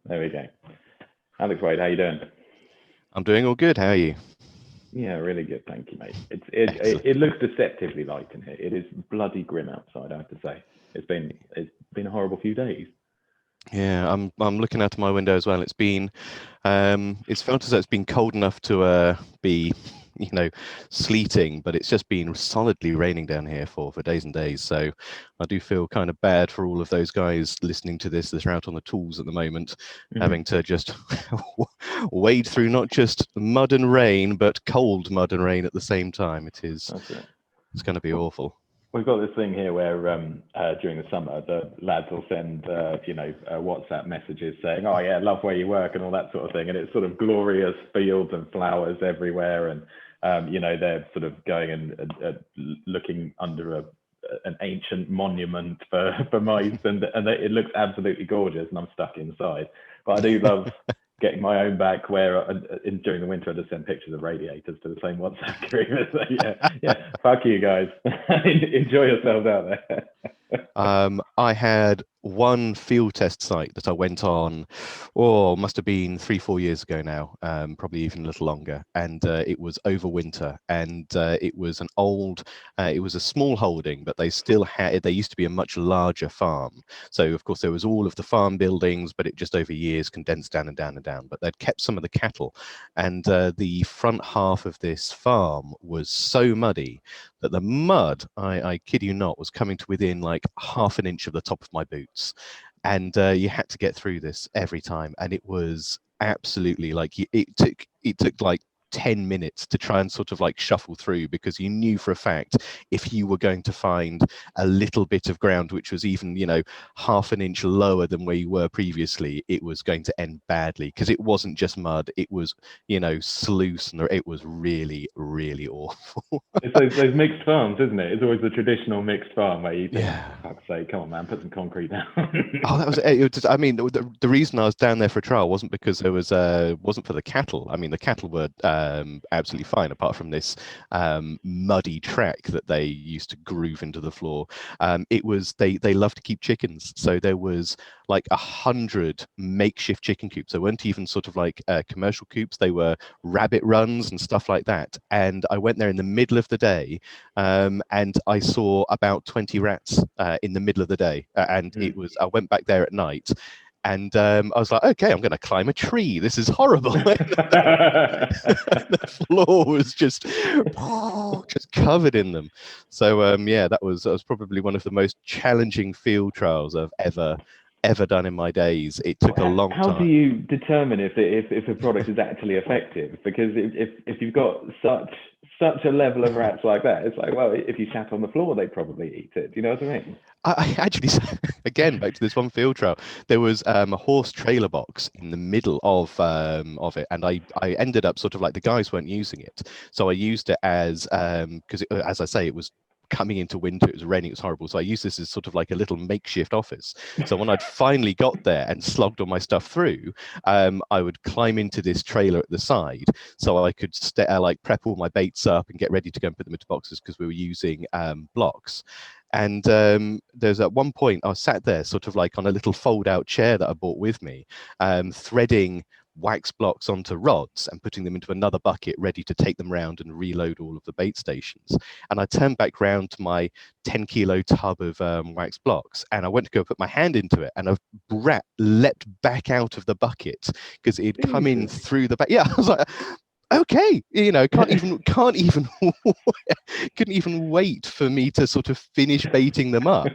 There we go. Alex Wade, how you doing? I'm doing all good. How are you? Yeah, really good, thank you, mate. Excellent. It looks deceptively light in here. It is bloody grim outside, I have to say. It's been a horrible few days. Yeah, I'm looking out of my window as well. It's felt as though it's been cold enough to be, you know, sleeting, but it's just been solidly raining down here for days and days. So I do feel kind of bad for all of those guys listening to this that are out on the tools at the moment, Mm-hmm. having to just wade through not just mud and rain, but cold mud and rain at the same time. That's it. It's going to be Well, awful. we've got this thing here where during the summer the lads will send WhatsApp messages saying, "Oh yeah, love where you work" and all that sort of thing, and it's sort of glorious fields and flowers everywhere, and they're sort of going and looking under an ancient monument for mice, and it looks absolutely gorgeous, and I'm stuck inside. But I do love getting my own back where during the winter I just send pictures of radiators to the same WhatsApp group. So yeah, fuck you guys. Enjoy yourselves out there. I had one field test site that I went on, must have been 3, 4 years ago now, probably even a little longer. And it was over winter, and it was it was a small holding, but they used to be a much larger farm. So of course there was all of the farm buildings, but it just over years condensed down and down and down. But they'd kept some of the cattle, and the front half of this farm was so muddy that the mud, I kid you not, was coming to within like half an inch of the top of my boots. And you had to get through this every time. And it was absolutely like it took like 10 minutes to try and sort of like shuffle through, because you knew for a fact if you were going to find a little bit of ground which was even, half an inch lower than where you were previously, it was going to end badly, because it wasn't just mud, it was, sluice, and it was really, really awful. It's those mixed farms, isn't it? It's always the traditional mixed farm where you think, Yeah. "For fuck's sake, come on, man, put some concrete down." Oh, that was it. I mean, the reason I was down there for a trial wasn't because there wasn't for the cattle. I mean, the cattle were absolutely fine, apart from this muddy track that they used to groove into the floor. It was they love to keep chickens, so there was like 100 makeshift chicken coops. They weren't even sort of like commercial coops. They were rabbit runs and stuff like that. And I went there in the middle of the day, and I saw about 20 rats in the middle of the day. And I went back there at night, and I was like, okay, I'm going to climb a tree. This is horrible. The floor was just covered in them. So yeah, that was probably one of the most challenging field trials I've ever done in my days. It took a long How do time. you determine if a product is actually effective? Because if you've got such a level of rats like that, it's like, well, if you sat on the floor, they'd probably eat it. Do you know what I mean? I actually, again, back to this one field trial, there was a horse trailer box in the middle of it, and I ended up sort of like, the guys weren't using it, so I used it as because as I say, it was coming into winter, it was raining, it was horrible, so I used this as sort of like a little makeshift office. So when I'd finally got there and slogged all my stuff through, I would climb into this trailer at the side, so I could like prep all my baits up and get ready to go and put them into boxes, because we were using blocks. And there's at one point I was sat there sort of like on a little fold-out chair that I bought with me, threading wax blocks onto rods and putting them into another bucket, ready to take them round and reload all of the bait stations. And I turned back round to my 10-kilo tub of wax blocks, and I went to go put my hand into it, and a rat leapt back out of the bucket because it had come in Jesus. through the back. Yeah, I was like, okay, can't even couldn't even wait for me to sort of finish baiting them up.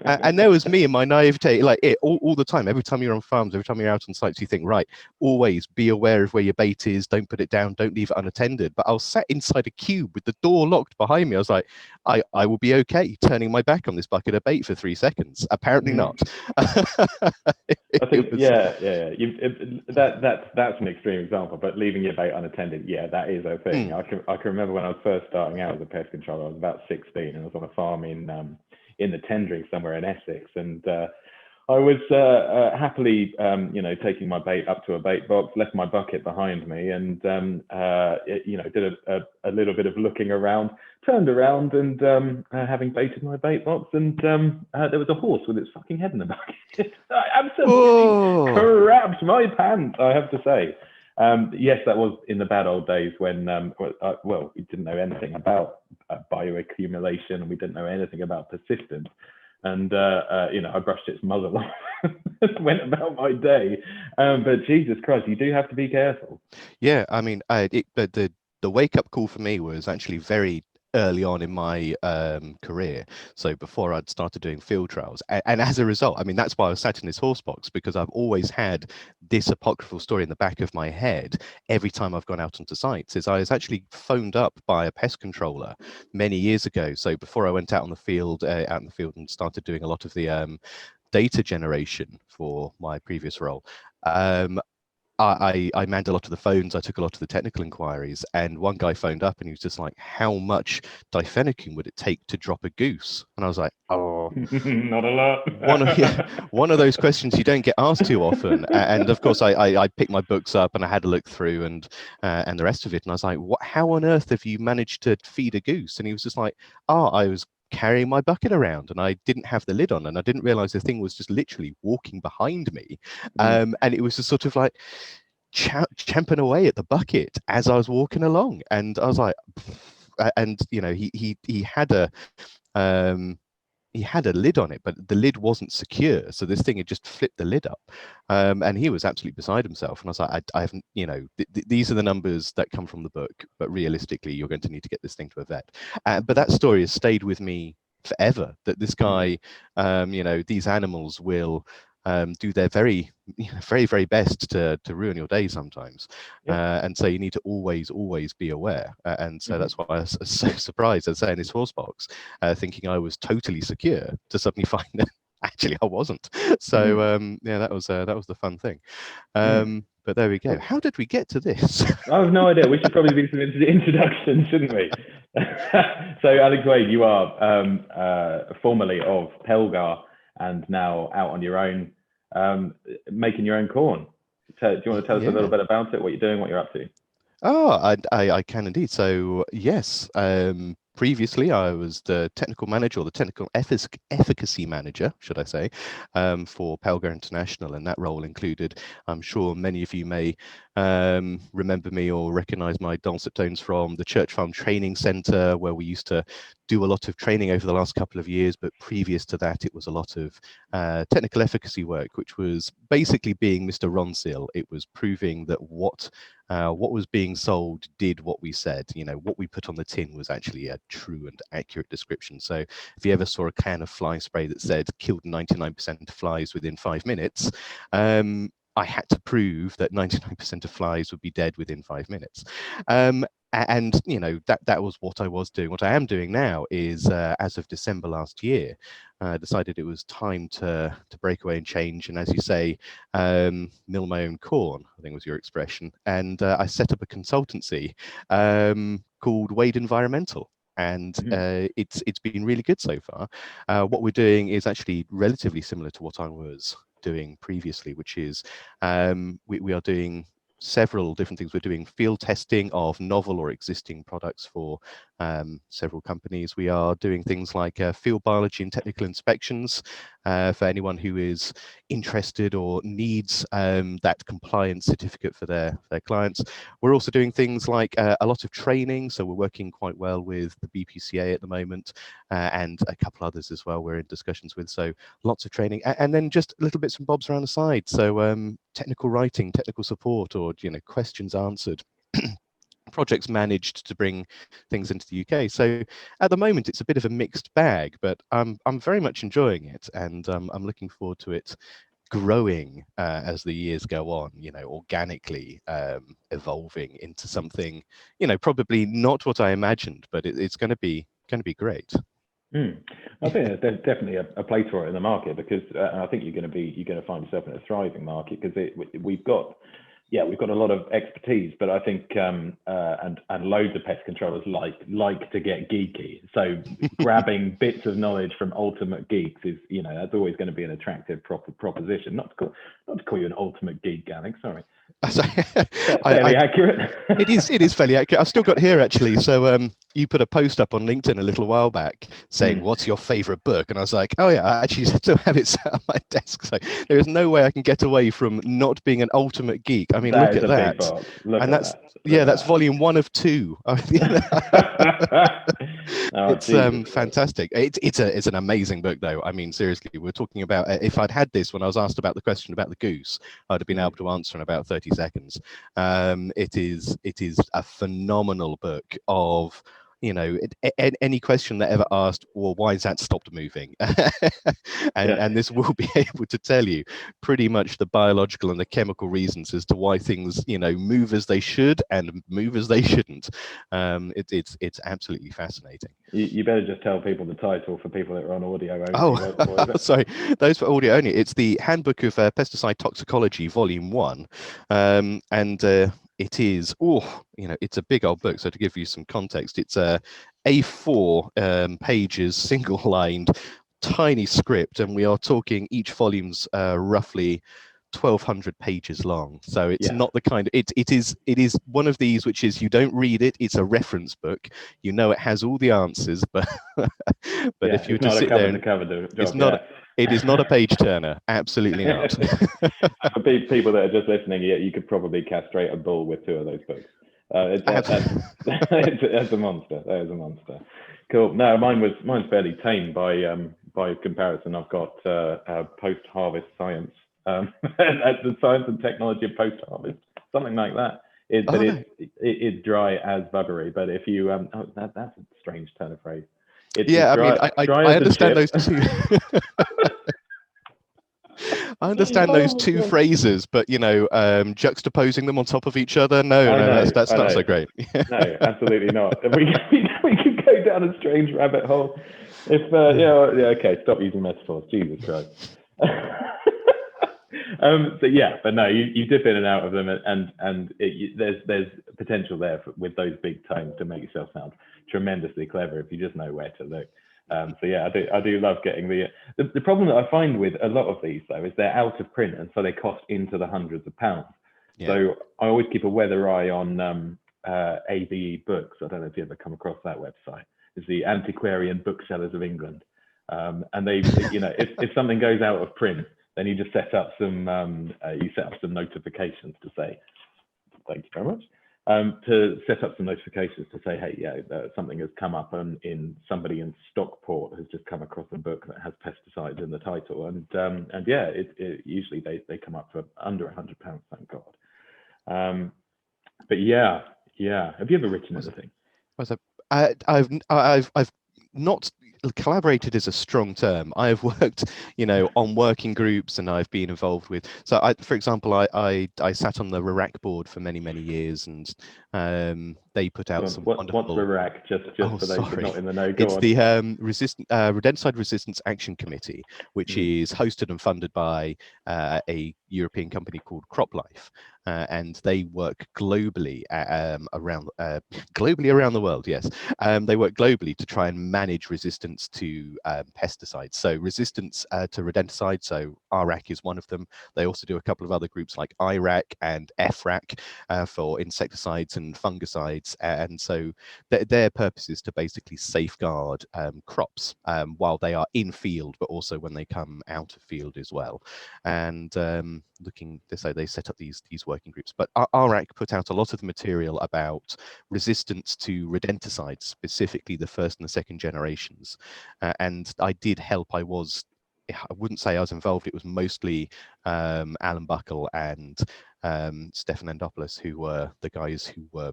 And there was me and my naivete, like it all the time. Every time you're on farms, every time you're out on sites, you think, right, always be aware of where your bait is, don't put it down, don't leave it unattended. But I was sat inside a cube with the door locked behind me. I was like, I will be okay turning my back on this bucket of bait for 3 seconds. Apparently not. I think, that's an extreme example, but leaving your bait unattended, yeah, that is a thing. I can remember when I was first starting out as a pest controller. I was about 16, and I was on a farm in the Tendring somewhere in Essex, and I was happily, taking my bait up to a bait box, left my bucket behind me, and did a little bit of looking around, turned around, and having baited my bait box, and there was a horse with its fucking head in the bucket. I absolutely crapped my pants, I have to say. Yes, that was in the bad old days when, we didn't know anything about bioaccumulation, and we didn't know anything about persistence. And I brushed its muzzle off and went about my day. But Jesus Christ, you do have to be careful. Yeah, I mean, the wake up call for me was actually very early on in my career. So before I'd started doing field trials, and as a result, I mean, that's why I was sat in this horse box, because I've always had this apocryphal story in the back of my head every time I've gone out onto sites. Is I was actually phoned up by a pest controller many years ago. So before I went out in the field and started doing a lot of the data generation for my previous role. I manned a lot of the phones, I took a lot of the technical inquiries, and one guy phoned up and he was just like, how much difenicum would it take to drop a goose? And I was like, oh, not a lot. one of those questions you don't get asked too often. And of course, I picked my books up and I had a look through and the rest of it. And I was like, how on earth have you managed to feed a goose? And he was just like, I was carrying my bucket around and I didn't have the lid on, and I didn't realize the thing was just literally walking behind me. And it was just sort of like champing away at the bucket as I was walking along, and I was like, and he had a lid on it, but the lid wasn't secure, so this thing had just flipped the lid up, and he was absolutely beside himself. And I was like, I haven't, these are the numbers that come from the book, but realistically you're going to need to get this thing to a vet. But that story has stayed with me forever, that this guy, these animals will do their very, very, very best to ruin your day sometimes. And so you need to always be aware. And so that's why I was so surprised, as I say, in this horse box, thinking I was totally secure, to suddenly find that actually I wasn't. So that was the fun thing. But there we go. How did we get to this? I have no idea. We should probably do some introductions, shouldn't we? So Alex Wade, you are formerly of Pelgar and now out on your own, making your own corn. Do you want to tell us a little bit about it, what you're doing, what you're up to? Oh, I can indeed. So yes, previously I was the technical manager, or the technical efficacy manager, should I say, for Pelgar International, and that role included, I'm sure many of you may remember me or recognize my dulcet tones from the Church Farm Training Centre, where we used to do a lot of training over the last couple of years, but previous to that it was a lot of technical efficacy work, which was basically being Mr. Ronseal. It was proving that what was being sold did what we said. What we put on the tin was actually a true and accurate description. So if you ever saw a can of fly spray that said killed 99% of flies within 5 minutes, I had to prove that 99% of flies would be dead within 5 minutes. And that was what I was doing. What I am doing now is, as of December last year, decided it was time to break away and change, and as you say, mill my own corn, I think was your expression. And I set up a consultancy called Wade Environmental, and it's been really good so far. What we're doing is actually relatively similar to what I was doing previously, which is we are doing several different things. We're doing field testing of novel or existing products for several companies. We are doing things like field biology and technical inspections for anyone who is interested or needs that compliance certificate for their clients. We're also doing things like a lot of training. So we're working quite well with the BPCA at the moment, and a couple others as well we're in discussions with. So lots of training, and then just little bits and bobs around the side. So technical writing, technical support, or questions answered. Projects managed to bring things into the UK. So at the moment it's a bit of a mixed bag, but I'm very much enjoying it, and I'm looking forward to it growing as the years go on, organically evolving into something, probably not what I imagined, but it's going to be great. I think there's definitely a place for it in the market, because I think you're going to find yourself in a thriving market, because we've got yeah, we've got a lot of expertise, but I think and loads of pest controllers like to get geeky. So grabbing bits of knowledge from ultimate geeks is, you know, that's always going to be an attractive proposition. Not to call you an ultimate geek, Alex. Sorry. Fairly accurate. It is fairly accurate. I've still got here actually. So you put a post up on LinkedIn a little while back saying, "What's your favorite book?" And I was like, "Oh yeah, I actually still have it set on my desk." So there is no way I can get away from not being an ultimate geek. I mean, look at that. And that's that's volume 1 of 2. It's fantastic. It's an amazing book though. I mean, seriously, we're talking about, if I'd had this when I was asked about the question about the goose, I'd have been able to answer in about 30 seconds. It is a phenomenal book of, you know, any question that ever asked, well, why is that stopped moving? and this will be able to tell you pretty much the biological and the chemical reasons as to why things, you know, move as they should and move as they shouldn't. It's absolutely fascinating. You better just tell people the title for people that are on audio only. Oh, sorry, those for audio only. It's the Handbook of Pesticide Toxicology, Volume 1, and it is, you know, it's a big old book. So to give you some context, it's A4 pages, single-lined, tiny script, and we are talking each volume's roughly 1,200 pages long. So it's not the kind of, it is one of these which is, you don't read it, it's a reference book. You know it has all the answers, but if you were to sit there, it is not a page turner. Absolutely not. For people that are just listening, you could probably castrate a bull with 2 of those books. That's a monster. That is a monster. Cool. No, mine's fairly tame by comparison. I've got post-harvest science. That's the science and technology of post-harvest, something like that. It's dry as buggery. But if you that's a strange turn of phrase. I understand those two. I understand those two phrases, but you know, juxtaposing them on top of each other, that's not so great. No, absolutely not. We could go down a strange rabbit hole. If okay, stop using metaphors. Jesus Christ. But no, you dip in and out of them, and there's potential there with those big tomes to make yourself sound tremendously clever if you just know where to look. I do love getting the problem that I find with a lot of these though is they're out of print, and so they cost into the hundreds of pounds. Yeah. So I always keep a weather eye on ABE Books. I don't know if you ever come across that website. It's the Antiquarian Booksellers of England, and they you know, if something goes out of print, then you just set up some notifications to say, thank you very much. To set up some notifications to say, hey, something has come up, in somebody in Stockport has just come across a book that has pesticides in the title, and usually they come up for under £100, thank God. But have you ever written anything? I've not. Collaborated is a strong term. I have worked, you know, on working groups, and I've been involved with. So, for example, I sat on the RAC board for many years, and they put out some wonderful. What's RAC? Just for those who are not in the know. It's the Rodenticide Resistance Action Committee, which is hosted and funded by a European company called CropLife. And they work globally around the world. Yes, they work globally to try and manage resistance to pesticides. So resistance to rodenticide. So RAC is one of them. They also do a couple of other groups like IRAC and FRAC for insecticides and fungicides. And so their purpose is to basically safeguard crops while they are in field, but also when they come out of field as well. And they set up these working groups. But RAC put out a lot of the material about resistance to rodenticides, specifically the first and the second generations. And I did help. I wouldn't say I was involved. It was mostly Alan Buckle and Stefan Endopoulos, who were the guys who were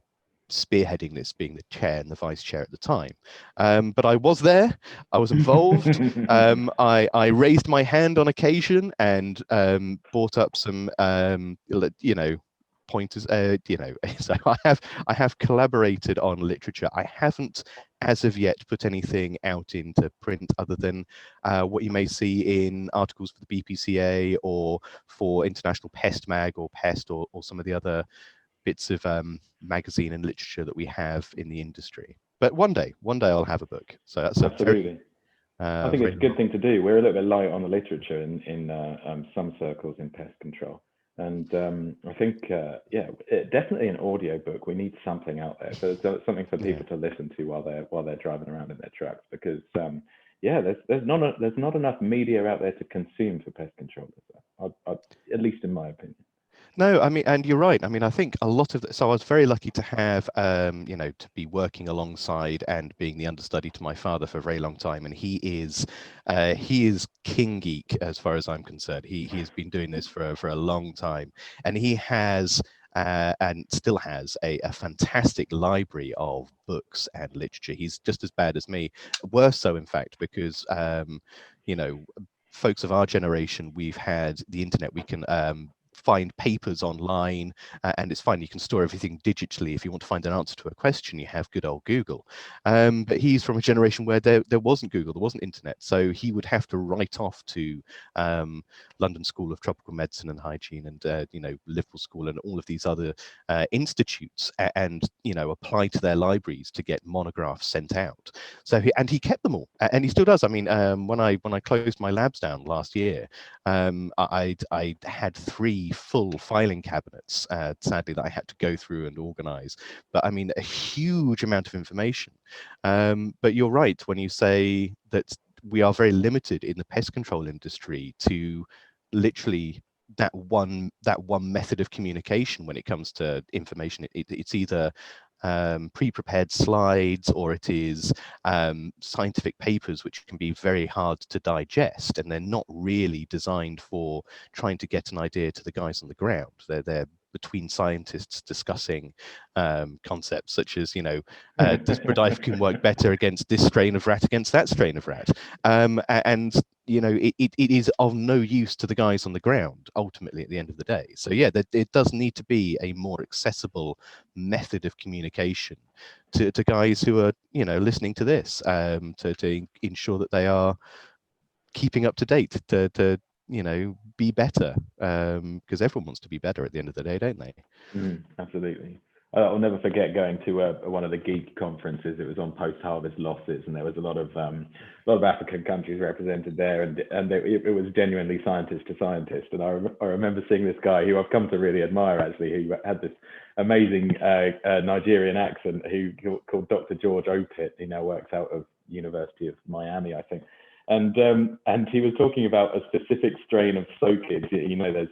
spearheading this, being the chair and the vice chair at the time. But I was there, I was involved. I raised my hand on occasion and brought up some, pointers. So I have collaborated on literature. I haven't, as of yet, put anything out into print other than what you may see in articles for the BPCA or for International Pest Mag or Pest or some of the other bits of magazine and literature that we have in the industry. But one day I'll have a book. So that's absolutely. I think it's a good thing to do. We're a little bit light on the literature in some circles in pest control. And I think, definitely an audio book. We need something out there. So something for people to listen to while they're driving around in their trucks, because there's not enough media out there to consume for pest control, at least in my opinion. No, I mean, and you're right. I mean, I think a lot of so I was very lucky to have, to be working alongside and being the understudy to my father for a very long time. And he is king geek as far as I'm concerned. He has been doing this for a long time, and he has and still has a fantastic library of books and literature. He's just as bad as me, worse so in fact, because folks of our generation, we've had the internet. We can find papers online, and it's fine. You can store everything digitally. If you want to find an answer to a question, you have good old Google. But he's from a generation where there wasn't Google, there wasn't internet, so he would have to write off to London School of Tropical Medicine and Hygiene and Liverpool School and all of these other institutes, and apply to their libraries to get monographs sent out. So he kept them all, and he still does. I mean, when I closed my labs down last year, I had 3 full filing cabinets, sadly, that I had to go through and organize. But I mean, a huge amount of information. But you're right when you say that we are very limited in the pest control industry to literally that one method of communication when it comes to information. It's either pre-prepared slides, or it is scientific papers, which can be very hard to digest, and they're not really designed for trying to get an idea to the guys on the ground. They're between scientists discussing concepts such as, does brodifacoum work better against this strain of rat against that strain of rat? It is of no use to the guys on the ground, ultimately, at the end of the day. So yeah, it does need to be a more accessible method of communication to guys who are, listening to this, to ensure that they are keeping up to date, to be better, because everyone wants to be better at the end of the day, don't they? Absolutely. I'll never forget going to one of the geek conferences. It was on post-harvest losses, and there was a lot of African countries represented there, and it was genuinely scientist to scientist. And I remember seeing this guy who I've come to really admire, actually, who had this amazing Nigerian accent, called Dr. George Opit. He now works out of University of Miami, I think. And he was talking about a specific strain of soakids. There's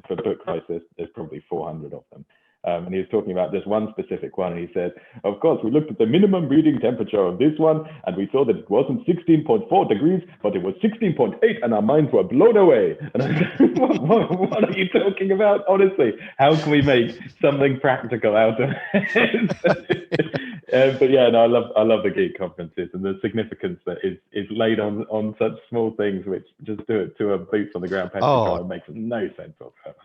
for book price, there's probably 400 of them. And he was talking about this one specific one, and he said, of course, we looked at the minimum breeding temperature of this one, and we saw that it wasn't 16.4 degrees, but it was 16.8, and our minds were blown away. And I said, what are you talking about? Honestly, how can we make something practical out of it? But yeah, no, I love the geek conferences, and the significance that is laid on such small things, which just do it to a boots on the ground pest control makes no sense whatsoever.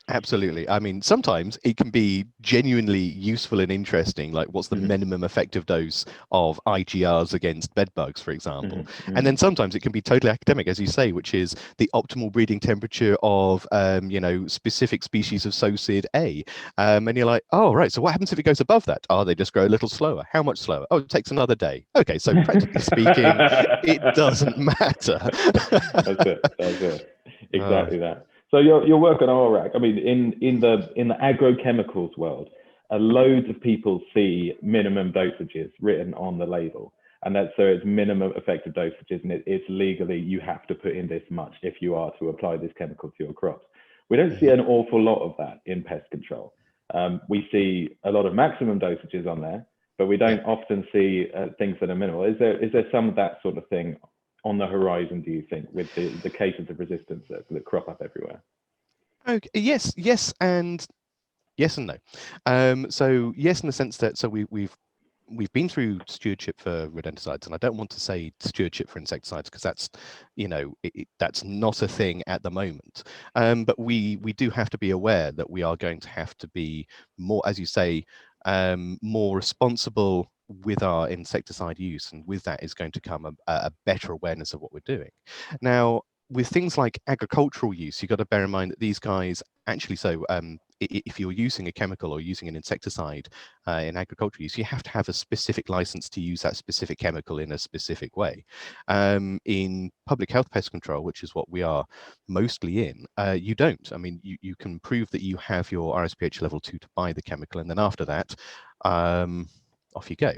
Absolutely. I mean, sometimes it can be genuinely useful and interesting, like what's the minimum effective dose of IGRs against bed bugs, for example. And then sometimes it can be totally academic, as you say, which is the optimal breeding temperature of, specific species of Socid A. And you're like, oh, right, so what happens if it goes above that? Oh, they just grow a little slower. How much slower? Oh, it takes another day. Okay, so practically speaking, it doesn't matter. That's it. Exactly that. So your work on ORAC, I mean, in the agrochemicals world, loads of people see minimum dosages written on the label, and so it's minimum effective dosages, and it's legally you have to put in this much if you are to apply this chemical to your crops. We don't see an awful lot of that in pest control. We see a lot of maximum dosages on there, but we don't often see things that are minimal. Is there some of that sort of thing on the horizon, do you think, with the cases of resistance that crop up everywhere? Okay. Yes and no. So yes, in the sense that we've we've been through stewardship for rodenticides, and I don't want to say stewardship for insecticides because that's, that's not a thing at the moment. But we do have to be aware that we are going to have to be more, as you say, more responsible with our insecticide use, and with that is going to come a better awareness of what we're doing. Now, with things like agricultural use, you've got to bear in mind that these guys actually, if you're using a chemical or using an insecticide in agricultural use, you have to have a specific license to use that specific chemical in a specific way. In public health pest control, which is what we are mostly in, you don't. I mean, you can prove that you have your RSPH level 2 to buy the chemical, and then after that, off you go.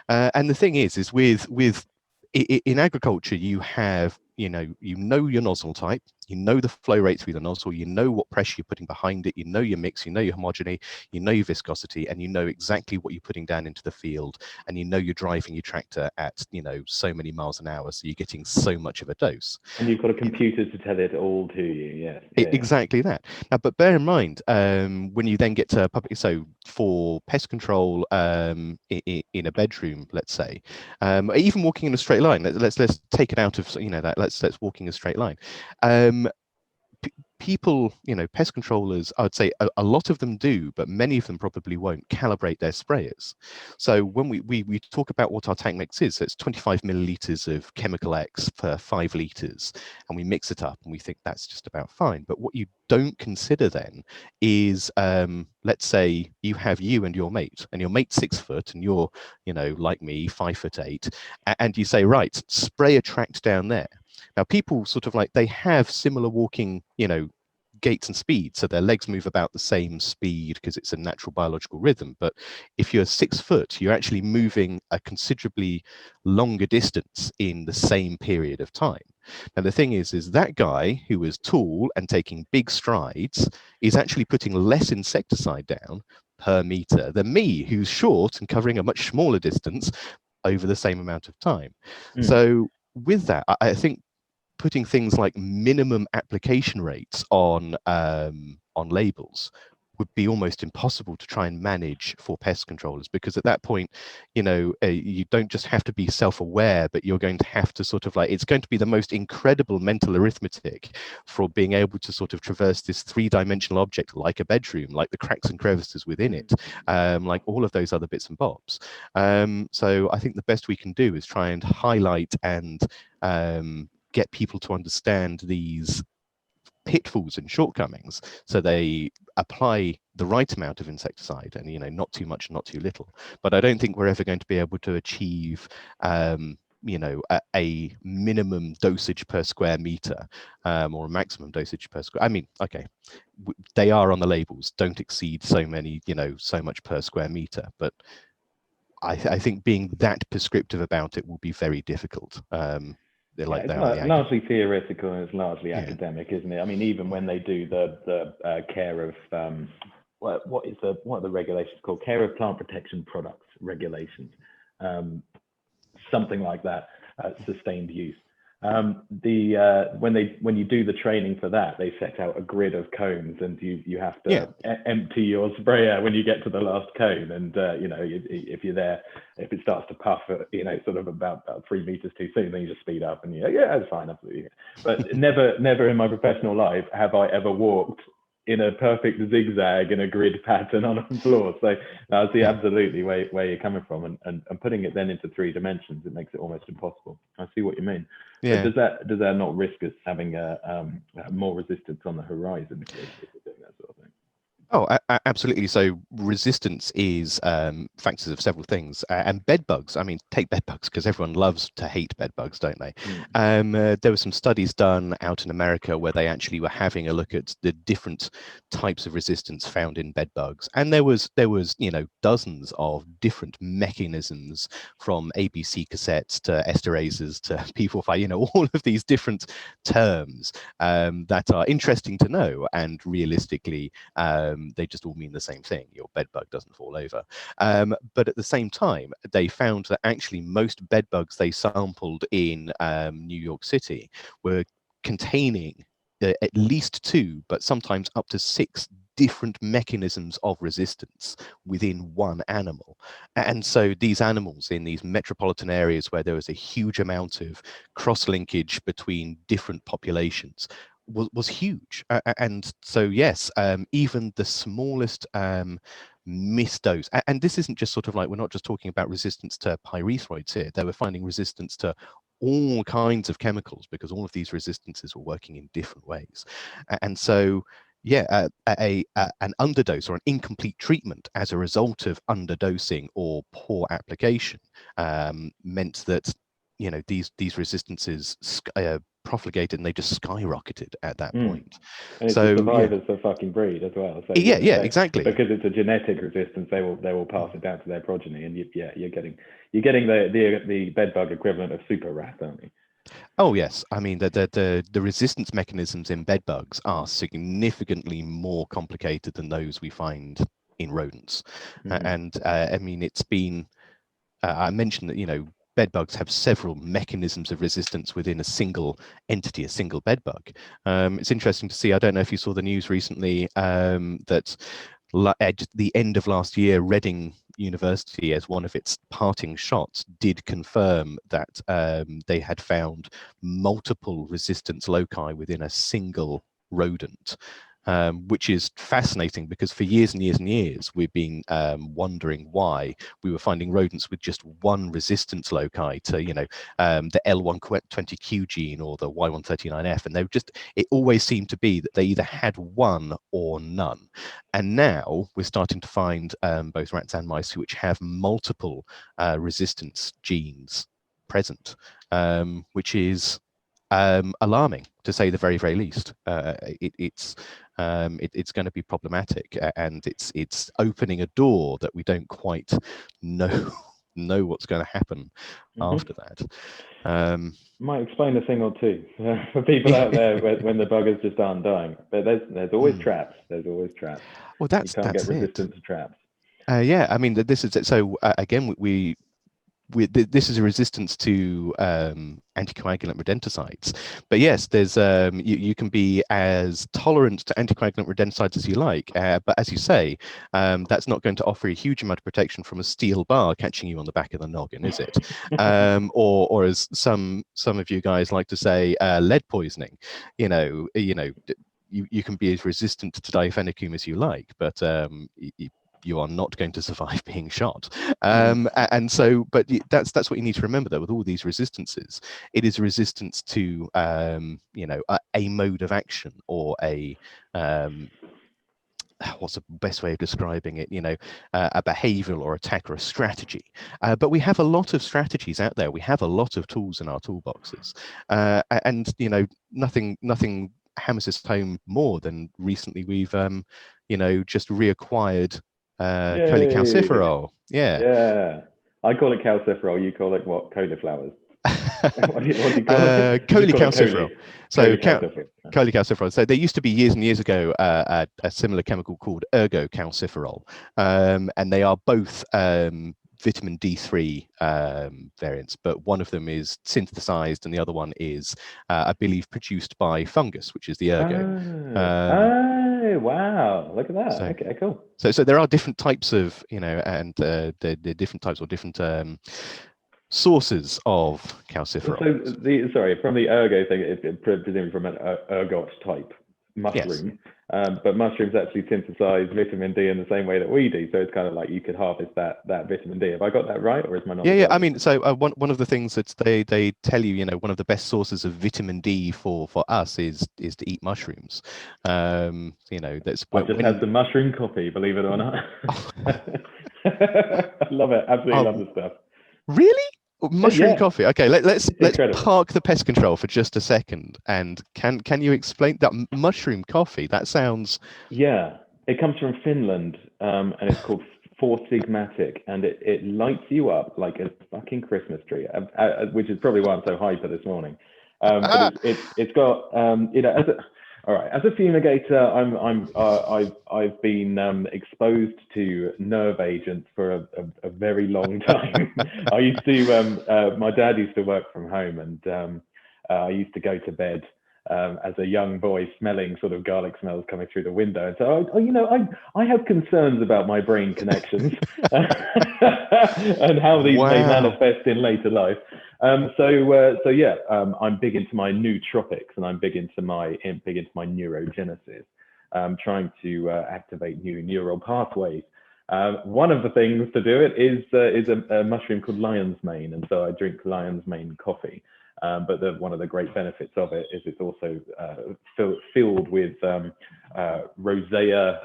And the thing is with in agriculture, you have, you know your nozzle type, you know the flow rate through the nozzle, you know what pressure you're putting behind it, you know your mix, you know your homogeny, you know your viscosity, and you know exactly what you're putting down into the field, and you know you're driving your tractor at, so many miles an hour, so you're getting so much of a dose. And you've got a computer to tell it all to you, yes. Exactly that. Now, but bear in mind, when you then get to public, so for pest control in a bedroom, let's say, even walking in a straight line, let's take it out of that. Let's walking a straight line. People, pest controllers, I would say a lot of them do, but many of them probably won't calibrate their sprayers. So when we talk about what our tank mix is, so it's 25 milliliters of chemical X per 5 liters, and we mix it up and we think that's just about fine. But what you don't consider then is, let's say you have you and your mate's 6 foot and you're, like me, 5'8", and you say, right, spray a tract down there. Now, people sort of they have similar walking, gaits and speed, so their legs move about the same speed because it's a natural biological rhythm. But if you're 6 foot, you're actually moving a considerably longer distance in the same period of time. Now, the thing is that guy who is tall and taking big strides is actually putting less insecticide down per meter than me, who's short and covering a much smaller distance over the same amount of time. So with that, I think putting things like minimum application rates on labels would be almost impossible to try and manage for pest controllers, because at that point, you don't just have to be self-aware, but you're going to have to sort of it's going to be the most incredible mental arithmetic for being able to sort of traverse this 3-dimensional object like a bedroom, like the cracks and crevices within it, like all of those other bits and bobs. So I think the best we can do is try and highlight and get people to understand these pitfalls and shortcomings, so they apply the right amount of insecticide, and not too much, not too little. But I don't think we're ever going to be able to achieve a minimum dosage per square meter, or a maximum dosage per square. I mean, okay, they are on the labels, don't exceed so many, so much per square meter, but I think being that prescriptive about it will be very difficult. It's largely theoretical and it's largely academic, isn't it? I mean, even when they do the care of what are the regulations called? Care of plant protection products regulations, something like that, sustained use. When you do the training for that, they set out a grid of cones, and you have to empty your sprayer when you get to the last cone. And if you're there, if it starts to puff, sort of about 3 meters too soon, then you just speed up, and it's fine, absolutely. But never in my professional life have I ever walked in a perfect zigzag in a grid pattern on a floor. So I see absolutely where you're coming from, and putting it then into 3 dimensions, it makes it almost impossible. I see what you mean. Yeah. But does that not risk us having more resistance on the horizon if we're doing that sort of thing? Oh, absolutely. So resistance is factors of several things, and bed bugs. I mean, take bed bugs, because everyone loves to hate bed bugs, don't they? There were some studies done out in America where they actually were having a look at the different types of resistance found in bed bugs, and there was dozens of different mechanisms, from ABC cassettes to esterases to P45, all of these different terms that are interesting to know, and realistically, they just all mean the same thing. Your bed bug doesn't fall over. But at the same time, they found that actually most bed bugs they sampled in New York City were containing at least 2, but sometimes up to 6 different mechanisms of resistance within one animal. And so these animals in these metropolitan areas where there was a huge amount of cross-linkage between different populations was huge. And so, yes, even the smallest misdose, and this isn't just sort of like, we're not just talking about resistance to pyrethroids here. They were finding resistance to all kinds of chemicals because all of these resistances were working in different ways. And so, yeah, an underdose or an incomplete treatment as a result of underdosing or poor application meant that, you know, these resistances profligated, and they just skyrocketed at that point. And it's So the survivors of fucking breed as well. So yeah, exactly. Because it's a genetic resistance, they will pass it down to their progeny, and you're getting the bedbug equivalent of super rat, aren't you? Oh yes, I mean the resistance mechanisms in bedbugs are significantly more complicated than those we find in rodents. And I mean, it's been I mentioned that, you know, bedbugs have several mechanisms of resistance within a single entity, a single bedbug. It's interesting to see. I don't know if you saw the news recently that at the end of last year, Reading University, as one of its parting shots, did confirm that they had found multiple resistance loci within a single rodent. Which is fascinating because for years and years and years, we've been wondering why we were finding rodents with just one resistance loci to, you know, the L120Q gene or the Y139F. And they were just, it always seemed to be that they either had one or none. And now we're starting to find both rats and mice which have multiple resistance genes present, which is alarming, to say the very, very least. It's going to be problematic, and it's opening a door that we don't quite know what's going to happen after that. Might explain a thing or two for people out there when the buggers just aren't dying. But there's always traps. There's always traps. Well, you can't get resistant to traps. Yeah, I mean, this is so. Again, this is a resistance to anticoagulant rodenticides. But yes, there's you can be as tolerant to anticoagulant rodenticides as you like, but as you say, that's not going to offer a huge amount of protection from a steel bar catching you on the back of the noggin, is it? Or as some of you guys like to say, lead poisoning. You know, you can be as resistant to difenicum as you like, but you are not going to survive being shot. And so, but that's what you need to remember, though, with all these resistances, it is a resistance to, you know, a mode of action or a, what's the best way of describing it, you know, a behavioral or attack or a strategy. But we have a lot of strategies out there. We have a lot of tools in our toolboxes. And, you know, nothing hammers this home more than recently we've, you know, just reacquired calciferol. Yeah. I call it calciferol. You call it what? Cauliflowers. What do you call it? Calciferol. So calciferol. So there used to be years and years ago a similar chemical called ergocalciferol, and they are both vitamin D3 variants, but one of them is synthesized and the other one is, I believe, produced by fungus, which is the ergo. Oh, wow! Look at that. So, okay, cool. So there are different types of, you know, and the different types or different sources of calciferol. So from the ergo thing, it presumably from an ergot type mushroom. Yes. But mushrooms actually synthesize vitamin D in the same way that we do. So it's kind of like you could harvest that vitamin D. Have I got that right, or is my knowledge? Yeah. I mean, so one of the things that they tell you, you know, one of the best sources of vitamin D for us is to eat mushrooms. You know, that's I just had some mushroom coffee, believe it or not. I love it. Absolutely love the stuff. Really? Mushroom coffee. Okay, let's park the pest control for just a second. And can you explain that mushroom coffee? That sounds. Yeah, it comes from Finland, and it's called 4-Sigmatic, and it lights you up like a fucking Christmas tree, which is probably why I'm so hyper this morning. But it's got you know, as a fumigator, I've been exposed to nerve agents for a very long time. I used to my dad used to work from home, and I used to go to bed as a young boy, smelling sort of garlic smells coming through the window. And so, I have concerns about my brain connections and how these may manifest in later life. So yeah, I'm big into my nootropics, and I'm big into my neurogenesis, trying to activate new neural pathways. One of the things to do it is a mushroom called lion's mane, and so I drink lion's mane coffee. But one of the great benefits of it is it's also filled with rosea.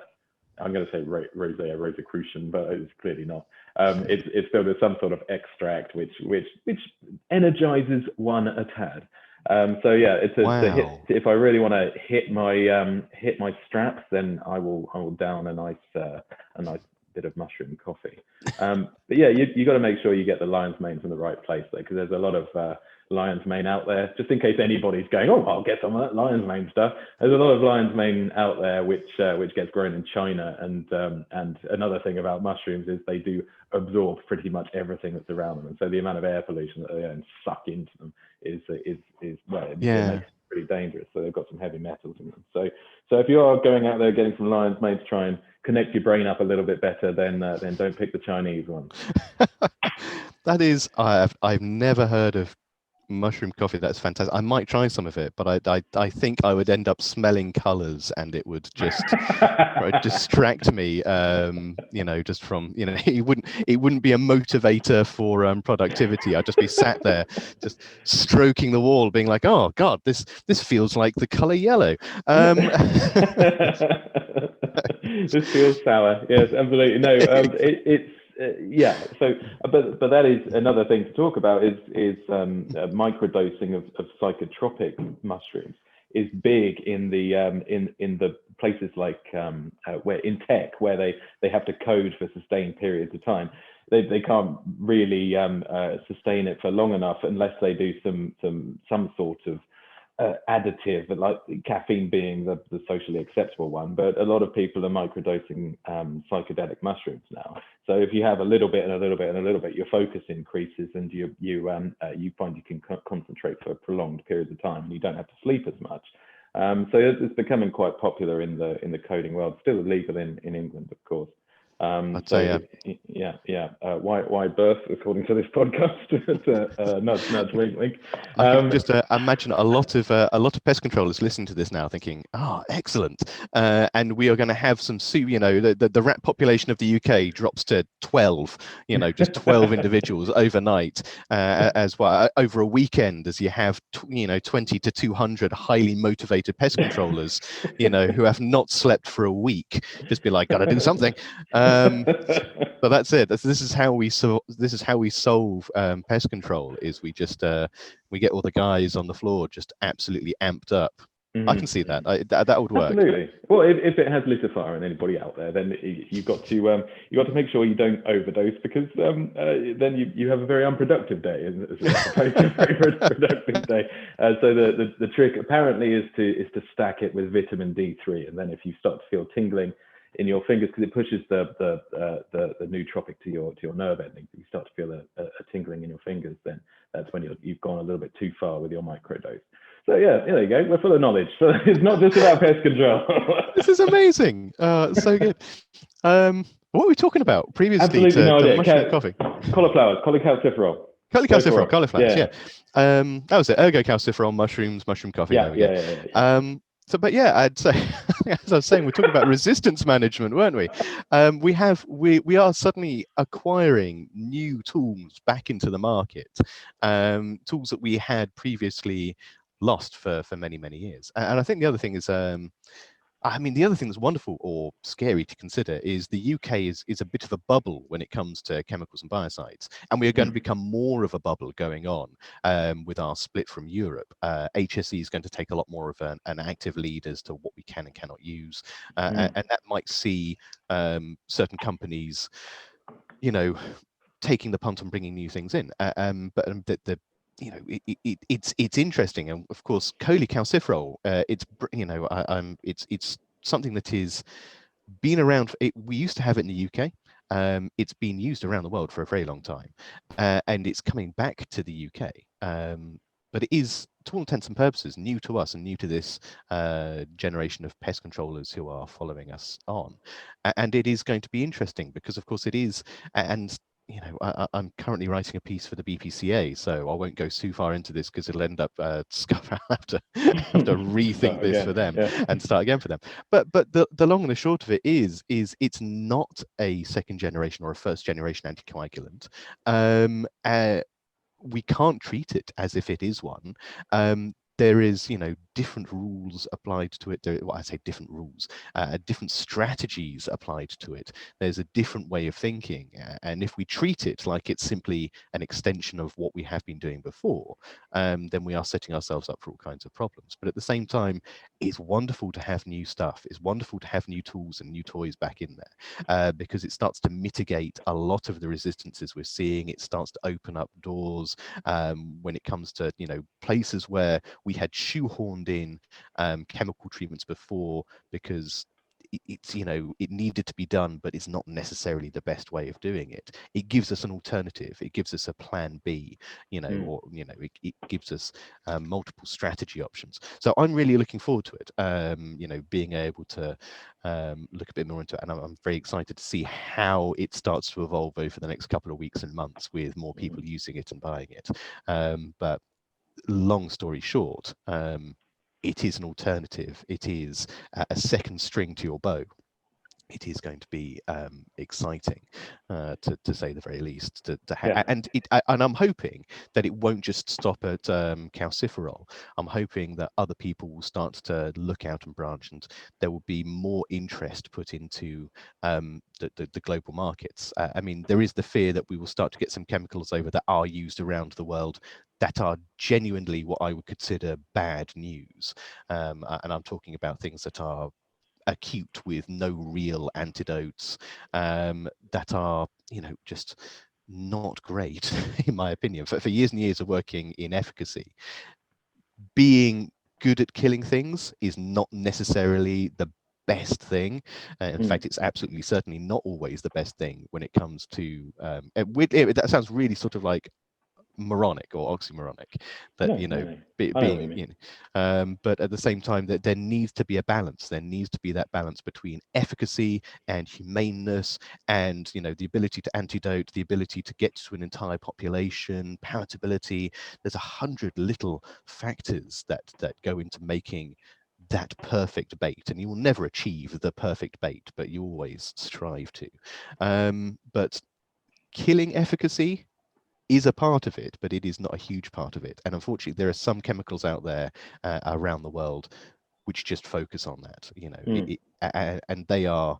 I'm going to say rosea rosicrucian, but it's clearly not. It's filled with some sort of extract which energizes one a tad. So yeah, if I really want to hit my straps, then I will down a nice bit of mushroom coffee. But yeah, you got to make sure you get the lion's mane from the right place, though, because there's a lot of lion's mane out there. Just in case anybody's going, oh, I'll get some of that lion's mane stuff. There's a lot of lion's mane out there which gets grown in China, and another thing about mushrooms is they do absorb pretty much everything that's around them, and so the amount of air pollution that they then suck into them is pretty dangerous. So they've got some heavy metals in them. So if you are going out there getting some lion's mane to try and connect your brain up a little bit better, then don't pick the Chinese ones. That is, I've never heard of mushroom coffee. That's fantastic. I might try some of it, but I think I would end up smelling colors, and it would just distract me. Just from it wouldn't be a motivator for productivity. I'd just be sat there, just stroking the wall, being like, oh God, this feels like the color yellow. This feels sour. Yes, absolutely. No, it's. Yeah, so but that is another thing to talk about is microdosing of psychotropic mushrooms is big in the places like where in tech, where they have to code for sustained periods of time. They can't really sustain it for long enough unless they do some sort of additive, but like caffeine being the socially acceptable one. But a lot of people are microdosing psychedelic mushrooms now. So if you have a little bit and a little bit and a little bit, your focus increases, and you find you can concentrate for prolonged periods of time, and you don't have to sleep as much. So it's becoming quite popular in the coding world. Still illegal in England, of course. Why birth, according to this podcast? Nudge, wink, wink. I can just imagine a lot of pest controllers listening to this now, thinking, "Oh, excellent!" And we are going to have some the rat population of the UK drops to 12. Just 12 individuals overnight, as well over a weekend, as you have 20 to 200 highly motivated pest controllers, who have not slept for a week. Just be like, "Gotta do something." So that's it. This is how we solve pest control. Is we just we get all the guys on the floor just absolutely amped up. Mm-hmm. I can see that. That would work. Absolutely. Well, if it has lit a fire and anybody out there, then you've got to make sure you don't overdose, because then you have a very unproductive day as opposed to a very productive day. So the trick apparently is to stack it with vitamin D3, and then if you start to feel tingling in your fingers, because it pushes the nootropic to your nerve endings, you start to feel a tingling in your fingers, then that's when you've gone a little bit too far with your microdose. So yeah, there you go. We're full of knowledge. So it's not just about pest control. This is amazing. So good. What were we talking about previously? Absolutely no idea. Mushroom coffee. Cauliflowers, calciferol. Cauliflowers, yeah. That was it. Ergo calciferol, mushrooms, mushroom coffee. Yeah. So, but yeah, I'd say, as I was saying, we're talking about resistance management, weren't we? We are suddenly acquiring new tools back into the market, tools that we had previously lost for many, many years. And I think the other thing is, the other thing that's wonderful or scary to consider is the UK is a bit of a bubble when it comes to chemicals and biocides, and we are going to become more of a bubble going on with our split from Europe. HSE is going to take a lot more of an active lead as to what we can and cannot use, and that might see certain companies, taking the punt on bringing new things in. But it's interesting, and of course, calciferol. It's something that is been around. We used to have it in the UK. It's been used around the world for a very long time, and it's coming back to the UK. But it is to all intents and purposes, new to us and new to this generation of pest controllers who are following us on. And it is going to be interesting because, of course, it is. And I'm currently writing a piece for the BPCA, so I won't go too far into this because it'll end up scuff. I have to rethink this for them and start again for them. But the long and the short of it is it's not a second generation or a first generation anticoagulant. We can't treat it as if it is one. There is, different rules applied to it. I say different rules, different strategies applied to it. There's a different way of thinking. And if we treat it like it's simply an extension of what we have been doing before, then we are setting ourselves up for all kinds of problems. But at the same time, it's wonderful to have new stuff. It's wonderful to have new tools and new toys back in there because it starts to mitigate a lot of the resistances we're seeing. It starts to open up doors when it comes to, places where we had shoehorned in chemical treatments before because it needed to be done, but it's not necessarily the best way of doing it. It gives us an alternative. It gives us a plan B, or it gives us multiple strategy options. So I'm really looking forward to it. Being able to look a bit more into it, and I'm very excited to see how it starts to evolve over the next couple of weeks and months with more people using it and buying it. But long story short, it is an alternative. It is a second string to your bow. It is going to be exciting, to say the very least. And I'm hoping that it won't just stop at calciferol. I'm hoping that other people will start to look out and branch, and there will be more interest put into the global markets. I mean, there is the fear that we will start to get some chemicals over that are used around the world that are genuinely what I would consider bad news. And I'm talking about things that are acute with no real antidotes, that are, just not great, in my opinion. For years and years of working in efficacy, being good at killing things is not necessarily the best thing. In fact, it's absolutely certainly not always the best thing when it comes to that sounds really sort of like moronic or oxymoronic, that being but at the same time that there needs to be a balance. There needs to be that balance between efficacy and humaneness, and the ability to antidote, the ability to get to an entire population, palatability. There's 100 little factors that go into making that perfect bait, and you will never achieve the perfect bait, but you always strive to. But killing efficacy is a part of it, but it is not a huge part of it. And unfortunately, there are some chemicals out there around the world which just focus on that, and they are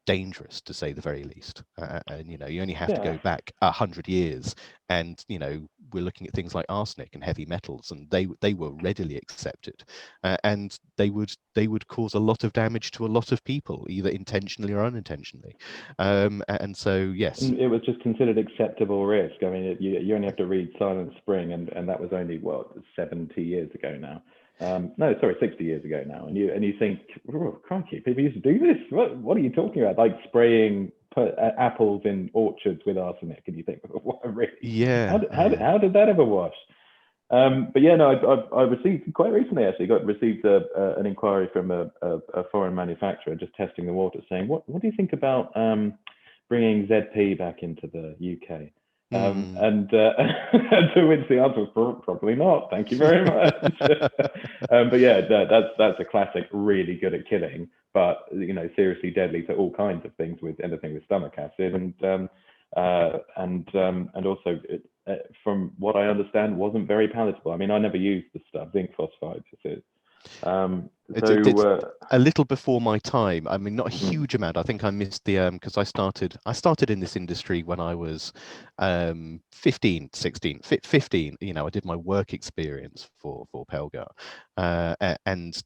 dangerous, to say the very least. And you only have to go back 100 years, and we're looking at things like arsenic and heavy metals, and they were readily accepted, and they would cause a lot of damage to a lot of people, either intentionally or unintentionally. And so yes, it was just considered acceptable risk. I mean, you only have to read Silent Spring, and that was only 70 years ago now. No, sorry, 60 years ago now. And you think, oh, crikey, people used to do this. What are you talking about? Like spraying apples in orchards with arsenic. And you think, what, really? Yeah. How did that ever wash? But yeah, no, I received quite recently, actually, received an inquiry from a foreign manufacturer just testing the water, saying, what do you think about bringing ZP back into the UK? And to which the answer was probably not. Thank you very much. But yeah, that's a classic. Really good at killing, but seriously deadly to all kinds of things, with anything with stomach acid, and also from what I understand, wasn't very palatable. I mean, I never used the stuff, zinc phosphide. It's a little before my time. I mean, not a huge amount. I think I missed the because I started in this industry when I was 15, 16, 15. I did my work experience for Pelgar, and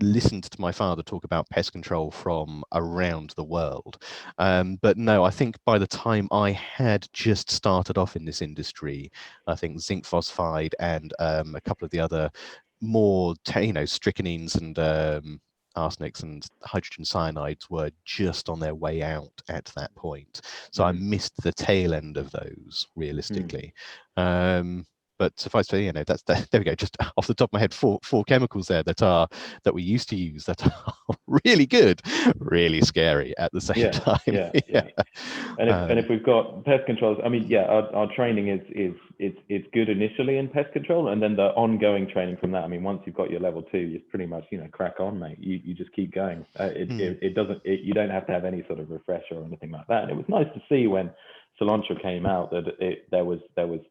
listened to my father talk about pest control from around the world. But no, I think by the time I had just started off in this industry, I think zinc phosphide and a couple of the other more strychnines and arsenics and hydrogen cyanides were just on their way out at that point. So I missed the tail end of those, realistically. But but suffice to say, that's there we go. Just off the top of my head, four chemicals there that we used to use that are really good, really scary at the same time. Yeah. And if we've got pest controls, I mean, our training is good initially in pest control, and then the ongoing training from that. I mean, once you've got your level 2, you pretty much crack on, mate. You just keep going. You don't have to have any sort of refresher or anything like that. And it was nice to see when cilantro came out that there was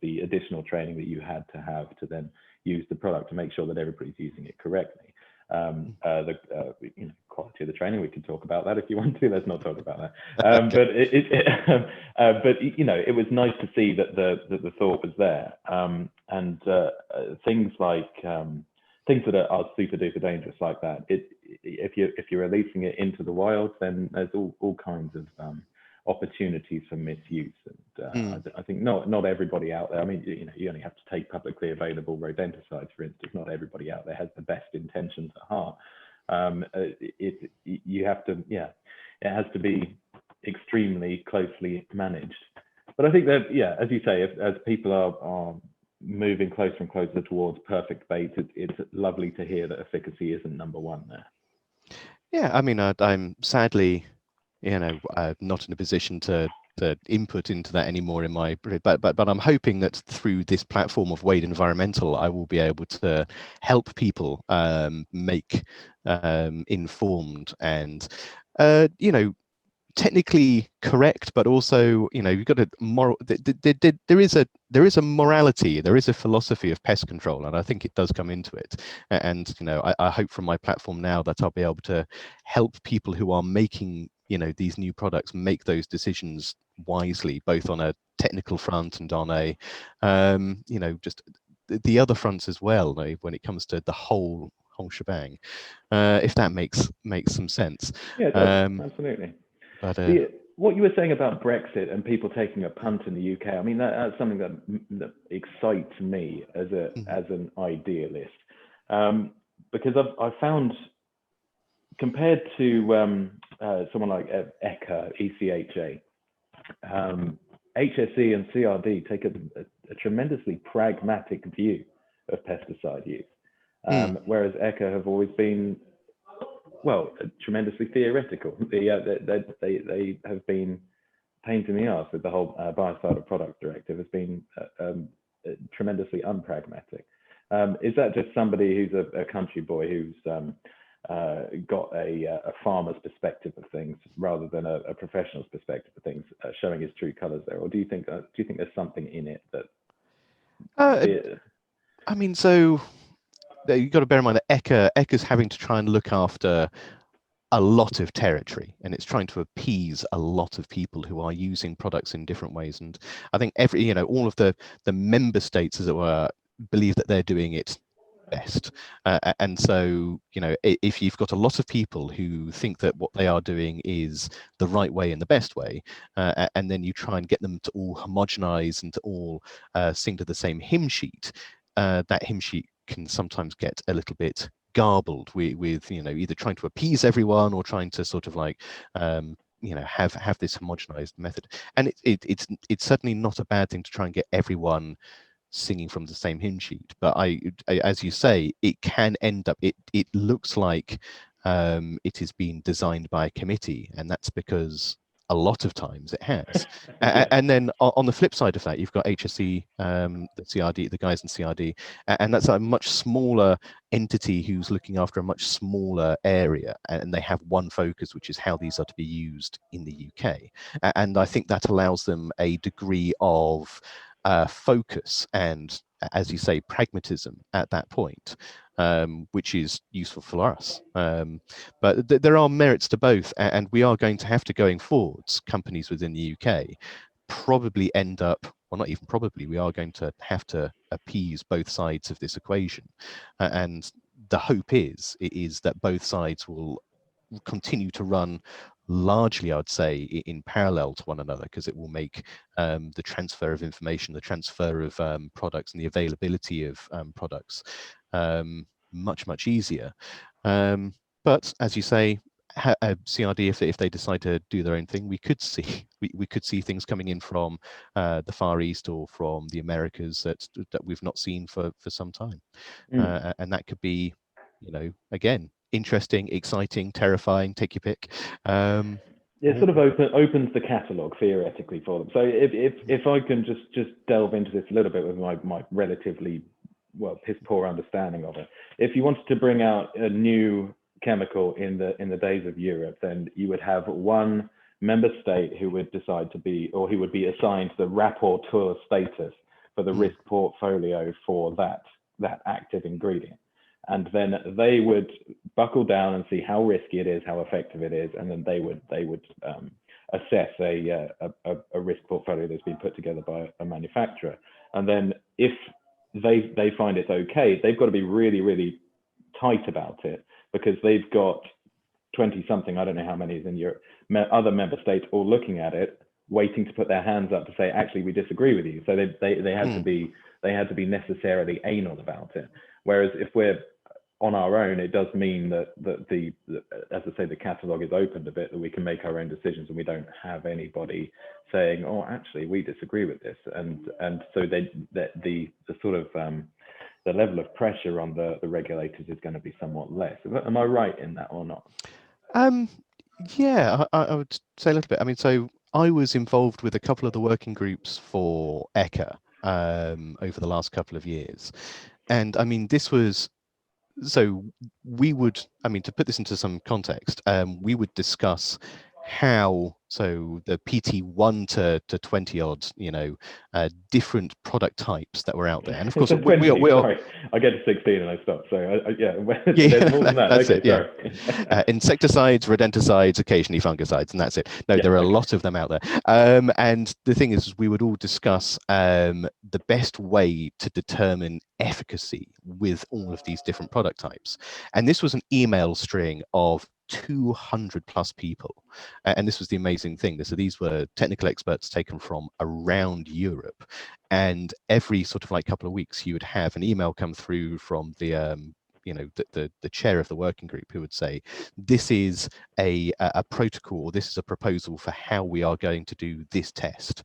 the additional training that you had to have to then use the product to make sure that everybody's using it correctly. The quality of the training, we can talk about that if you want to. Let's not talk about that. But it was nice to see that the thought was there, and things like things that are super duper dangerous like that. If you're releasing it into the wild, then there's all kinds of opportunities for misuse, and I think not everybody out there. I mean, you only have to take publicly available rodenticides, for instance. Not everybody out there has the best intentions at heart. You have to, it has to be extremely closely managed. But I think that, as you say, as people are moving closer and closer towards perfect bait, it's lovely to hear that efficacy isn't number one there. Yeah, I mean, I'm sadly, not in a position to input into that anymore in my, but I'm hoping that through this platform of Wade Environmental, I will be able to help people make informed and technically correct, but also you've got a moral. There is a morality, there is a philosophy of pest control, and I think it does come into it. And I hope from my platform now that I'll be able to help people who are making these new products make those decisions wisely, both on a technical front and on a just the other fronts as well, when it comes to the whole shebang, if that makes some sense. Yeah, it does. Absolutely. But what you were saying about Brexit and people taking a punt in the UK, I mean, that's something that excites me as an idealist, because I've found, compared to someone like ECHA, HSE and CRD take a tremendously pragmatic view of pesticide use, whereas ECHA have always been, tremendously theoretical. They have been pain in the arse with the whole biocidal product directive. Has been tremendously unpragmatic. Is that just somebody who's a country boy who's got a farmer's perspective of things rather than a professional's perspective of things, showing his true colours there? Or do you think there's something in it that? I mean, so you've got to bear in mind that ECHA's having to try and look after a lot of territory, and it's trying to appease a lot of people who are using products in different ways. And I think all of the member states, as it were, believe that they're doing it best. And so, if you've got a lot of people who think that what they are doing is the right way and the best way, and then you try and get them to all homogenize and to all sing to the same hymn sheet, that hymn sheet can sometimes get a little bit garbled with either trying to appease everyone or trying to sort of like have this homogenized method. And it's certainly not a bad thing to try and get everyone singing from the same hymn sheet, but I as you say, it can end up, it looks like it is being designed by a committee, and that's because a lot of times it has. And then on the flip side of that, you've got HSE, the CRD, the guys in CRD, and that's a much smaller entity who's looking after a much smaller area, and they have one focus, which is how these are to be used in the UK. And I think that allows them a degree of focus and, as you say, pragmatism at that point, which is useful for us. But there are merits to both, and we are going to have to, going forwards, companies within the UK probably end up, well, not even probably, we are going to have to appease both sides of this equation. And the hope is that both sides will continue to run largely, I'd say, in parallel to one another, because it will make the transfer of information, the transfer of products, and the availability of products much easier. But as you say, CRD, if they decide to do their own thing, we could see we could see things coming in from the Far East or from the Americas that we've not seen for some time, and that could be, again, interesting, exciting, terrifying. Take your pick. It sort of opens the catalogue theoretically for them. So if I can just delve into this a little bit with my relatively piss poor understanding of it. If you wanted to bring out a new chemical in the days of Europe, then you would have one member state who would decide to be, or who would be assigned the rapporteur status for the risk portfolio for that active ingredient. And then they would buckle down and see how risky it is, how effective it is, and then they would assess a risk portfolio that's been put together by a manufacturer. And then if they find it's okay, they've got to be really, really tight about it, because they've got 20 something, I don't know how many is in Europe, other member states all looking at it, waiting to put their hands up to say, actually, we disagree with you. So they had to be necessarily anal about it. Whereas if we're on our own, it does mean that as I say, the catalogue is opened a bit, that we can make our own decisions, and we don't have anybody saying, oh, actually, we disagree with this. And so the sort of the level of pressure on the regulators is going to be somewhat less. Am I right in that or not? Yeah, I would say a little bit. I mean, so I was involved with a couple of the working groups for ECHA over the last couple of years. And I mean, so we would, I mean, to put this into some context, we would discuss how, so the PT1 to 20 odd, different product types that were out there. And of course, sorry, I get to 16 and I stop. So there's more than that. That's okay, it. Yeah. Insecticides, rodenticides, occasionally fungicides, and that's it. No, there are a lot of them out there. And the thing is, we would all discuss the best way to determine efficacy with all of these different product types. And this was an email string of 200 plus people, and this was the amazing thing. So these were technical experts taken from around Europe, and every sort of like couple of weeks you would have an email come through from the the chair of the working group, who would say, this is a protocol, this is a proposal for how we are going to do this test.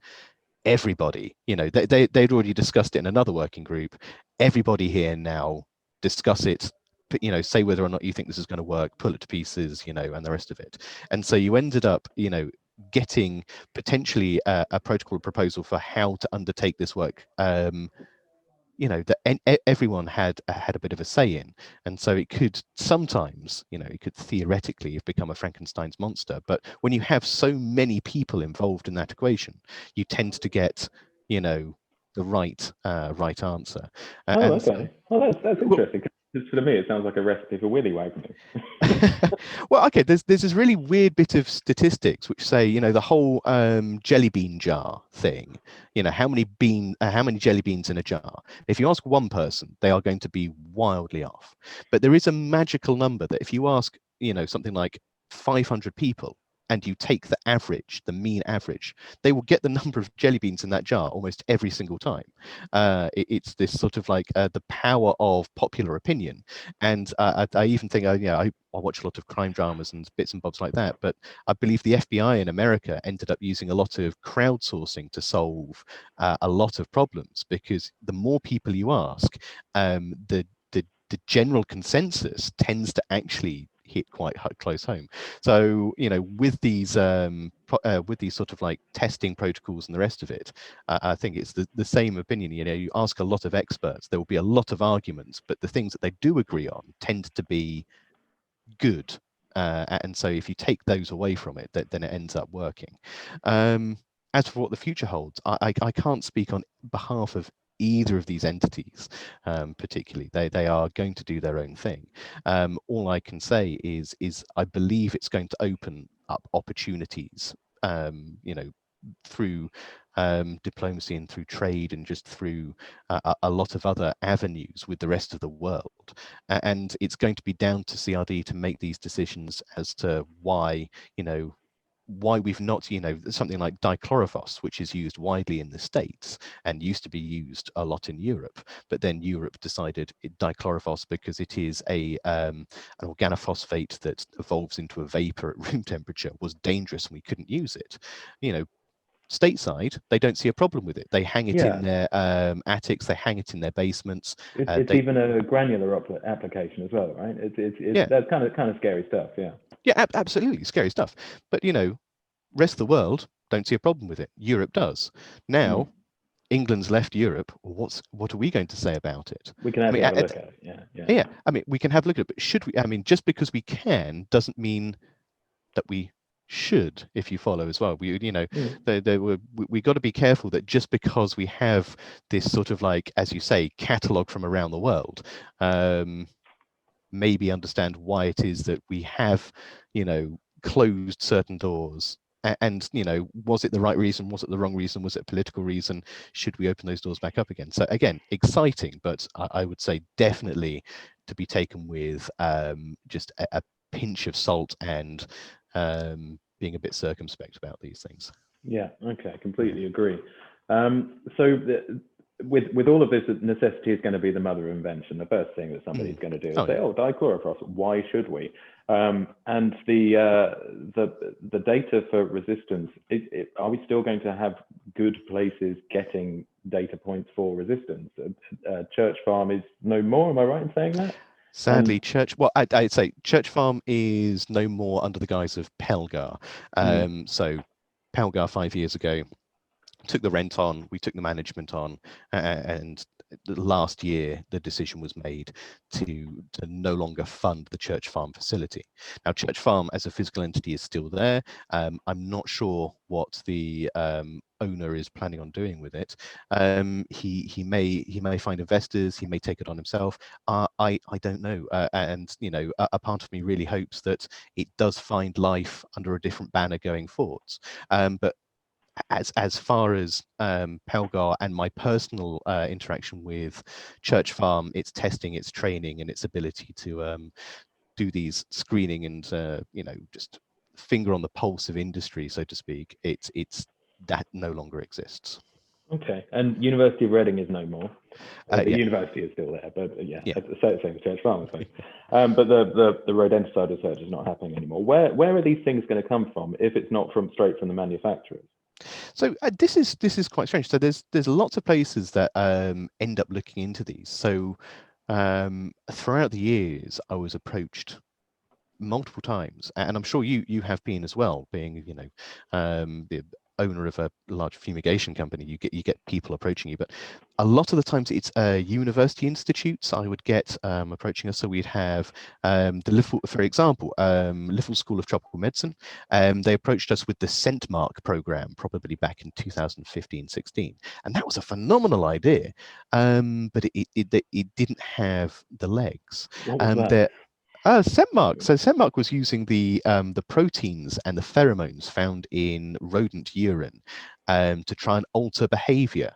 Everybody, they'd already discussed it in another working group. Everybody here now discuss it, say whether or not you think this is going to work, pull it to pieces, and the rest of it. And so you ended up, getting potentially a protocol proposal for how to undertake this work, that everyone had a bit of a say in. And so it could sometimes, it could theoretically have become a Frankenstein's monster. But when you have so many people involved in that equation, you tend to get, the right answer. Okay. Well, that's interesting. To me, it sounds like a recipe for willy wagging. Well, okay, there's this really weird bit of statistics which say, the whole jelly bean jar thing, how many jelly beans in a jar. If you ask one person, they are going to be wildly off. But there is a magical number that if you ask, something like 500 people, and you take the average, the mean average, they will get the number of jelly beans in that jar almost every single time. It's this sort of like the power of popular opinion. And I even think, I watch a lot of crime dramas and bits and bobs like that, but I believe the FBI in America ended up using a lot of crowdsourcing to solve a lot of problems, because the more people you ask, the general consensus tends to actually hit quite close home. So with these sort of like testing protocols and the rest of it, I think it's the same opinion. You ask a lot of experts, there will be a lot of arguments, but the things that they do agree on tend to be good, and so if you take those away from it, then it ends up working. As for what the future holds, I can't speak on behalf of either of these entities particularly. They are going to do their own thing. All I can say is I believe it's going to open up opportunities, through diplomacy and through trade, and just through a lot of other avenues with the rest of the world. And it's going to be down to CRD to make these decisions as to why, why we've not, something like dichlorophos, which is used widely in the States and used to be used a lot in Europe, but then Europe decided dichlorophos, because it is an organophosphate that evolves into a vapor at room temperature, was dangerous and we couldn't use it. Stateside, they don't see a problem with it. They hang it in their attics, they hang it in their basements. It's even a granular application as well, right? It's that's kind of scary stuff. Yeah, absolutely scary stuff. But rest of the world don't see a problem with it. Europe does. Now, England's left Europe. What are we going to say about it? We can have a look at it. Yeah. I mean, we can have a look at it, but should we? I mean, just because we can doesn't mean that we should, if you follow as well. We got to be careful that just because we have this sort of, like, as you say, catalogue from around the world, maybe understand why it is that we have, closed certain doors. And was it the right reason? Was it the wrong reason? Was it a political reason? Should we open those doors back up again? So again, exciting, but I would say definitely to be taken with just a pinch of salt, and being a bit circumspect about these things. Yeah, okay, completely agree. So with all of this, necessity is going to be the mother of invention. The first thing that somebody's going to do is say, "Oh, dichlorophos. Why should we?" And the data for resistance. Are we still going to have good places getting data points for resistance? Church Farm is no more. Am I right in saying that? Sadly, I'd say Church Farm is no more under the guise of Pelgar. So Pelgar 5 years ago took the rent on, we took the management on, and last year the decision was made to no longer fund the Church Farm facility. Now, Church Farm as a physical entity is still there. I'm not sure what the owner is planning on doing with it. He may find investors, he may take it on himself. I don't know. And a part of me really hopes that it does find life under a different banner going forwards. But as far as Pelgar and my personal interaction with Church Farm, its testing, its training, and its ability to do these screening and just finger on the pulse of industry, so to speak, it's that no longer exists. Okay, and University of Reading is no more. The university is still there, but same as Church Farm, I suppose. But the rodenticide research is not happening anymore. Where are these things going to come from if it's not straight from the manufacturers? So this is quite strange. So there's lots of places that end up looking into these. So throughout the years, I was approached multiple times, and I'm sure you have been as well, being the owner of a large fumigation company. You get people approaching you, but a lot of the times it's university institutes I would get approaching us. So we'd have the Liverpool, for example, Liverpool School of Tropical Medicine. They approached us with the ScentMark program, probably back in 2015-16, and that was a phenomenal idea, but it didn't have the legs. What was that? ScentMark. So ScentMark was using the proteins and the pheromones found in rodent urine to try and alter behavior.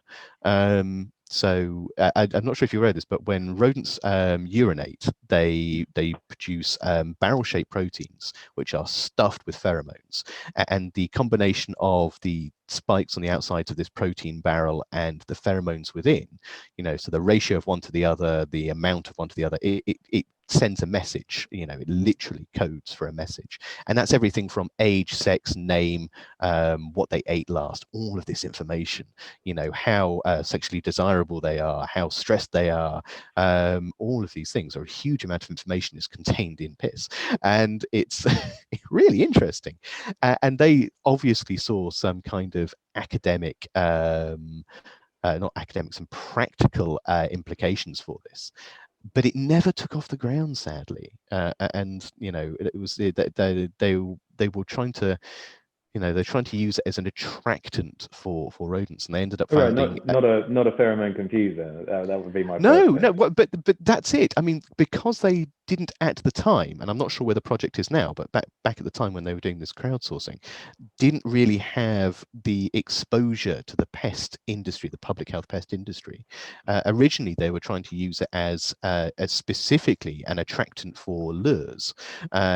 So I'm not sure if you read this, but when rodents urinate, they produce barrel-shaped proteins, which are stuffed with pheromones. And the combination of the spikes on the outsides of this protein barrel and the pheromones within, so the ratio of one to the other, the amount of one to the other, it sends a message. It literally codes for a message, and that's everything from age, sex, name, what they ate last, all of this information, how sexually desirable they are, how stressed they are, all of these things. Are a huge amount of information is contained in piss, and it's really interesting. And they obviously saw some kind of academic not academic, some practical implications for this, but it never took off the ground, sadly. And it was they were trying to, they're trying to use it as an attractant for rodents, and they ended up finding not a pheromone confuser. That would be my no, but that's it. I mean, because they didn't at the time, and I'm not sure where the project is now, but back at the time when they were doing this crowdsourcing, didn't really have the exposure to the pest industry, the public health pest industry. Originally, they were trying to use it as specifically an attractant for lures,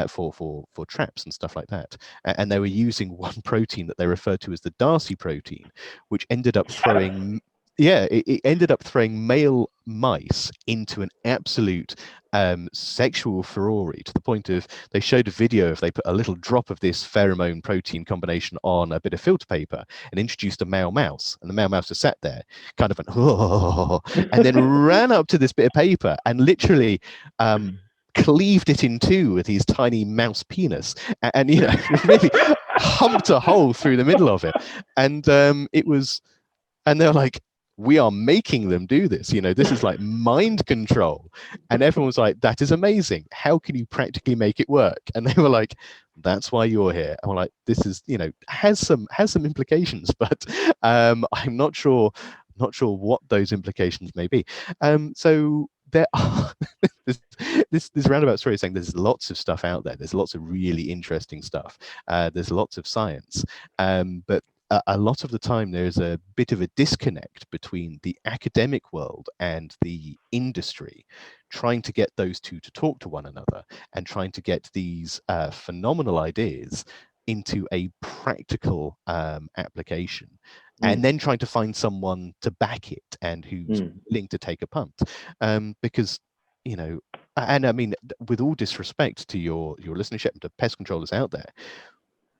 for traps and stuff like that. And they were using one protein that they referred to as the Darcy protein, which ended up throwing. Yeah, it ended up throwing male mice into an absolute sexual furore, to the point of they showed a video of they put a little drop of this pheromone protein combination on a bit of filter paper and introduced a male mouse, and the male mouse just sat there, kind of went, oh, and then ran up to this bit of paper and literally cleaved it in two with his tiny mouse penis, and you know, really humped a hole through the middle of it, and it was, and they're like, we are making them do this, you know, this is like mind control. And everyone was like, that is amazing, how can you practically make it work? And they were like, that's why you're here. And we're like, this is, you know, has some implications, but I'm not sure what those implications may be. So there are this roundabout story saying there's lots of stuff out there, there's lots of really interesting stuff, there's lots of science, but a lot of the time there's a bit of a disconnect between the academic world and the industry, trying to get those two to talk to one another and trying to get these phenomenal ideas into a practical application, and then trying to find someone to back it and who's willing to take a punt, because, you know, and I mean, with all disrespect to your listenership and to pest controllers out there,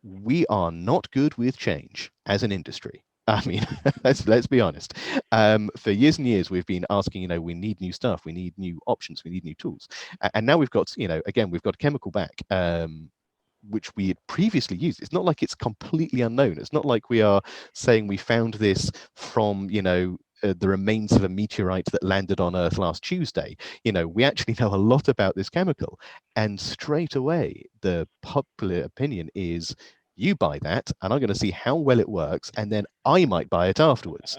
we are not good with change as an industry. I mean, let's be honest. For years and years, we've been asking, you know, we need new stuff, we need new options, we need new tools, and now we've got, you know, again, we've got a chemical back, which we had previously used. It's not like it's completely unknown. It's not like we are saying we found this from, you know, the remains of a meteorite that landed on Earth last Tuesday. You know, we actually know a lot about this chemical, and straight away the popular opinion is, you buy that and I'm going to see how well it works, and then I might buy it afterwards.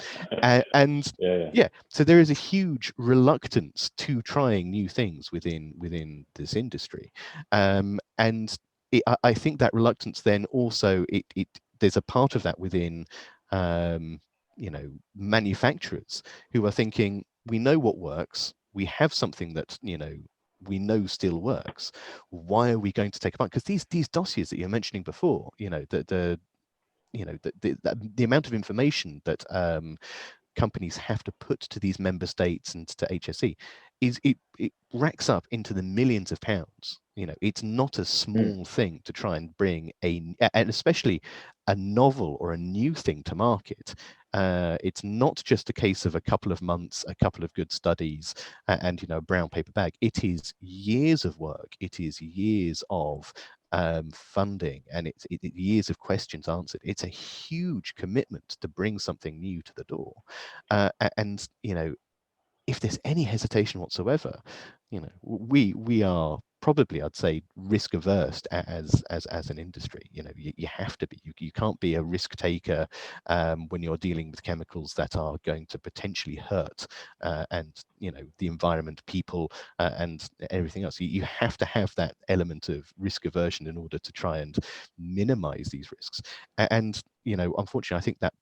And yeah, so there is a huge reluctance to trying new things within this industry, and I think that reluctance then also, there's a part of that within you know, manufacturers who are thinking, we know what works, we have something that, you know, we know still works, why are we going to take a bite? Because these dossiers that you're mentioning before, you know, the amount of information that companies have to put to these member states and to HSE is, it racks up into the millions of pounds. You know, it's not a small thing to try and bring and especially a novel or a new thing to market. It's not just a case of a couple of months, a couple of good studies, and, you know, a brown paper bag. It is years of work. It is years of funding, and it's years of questions answered. It's a huge commitment to bring something new to the door, and, you know, if there's any hesitation whatsoever, you know, we are probably, I'd say, risk averse as an industry. You know, you have to be. You can't be a risk taker when you're dealing with chemicals that are going to potentially hurt and, you know, the environment, people, and everything else. You have to have that element of risk aversion in order to try and minimize these risks. And, you know, unfortunately, I think that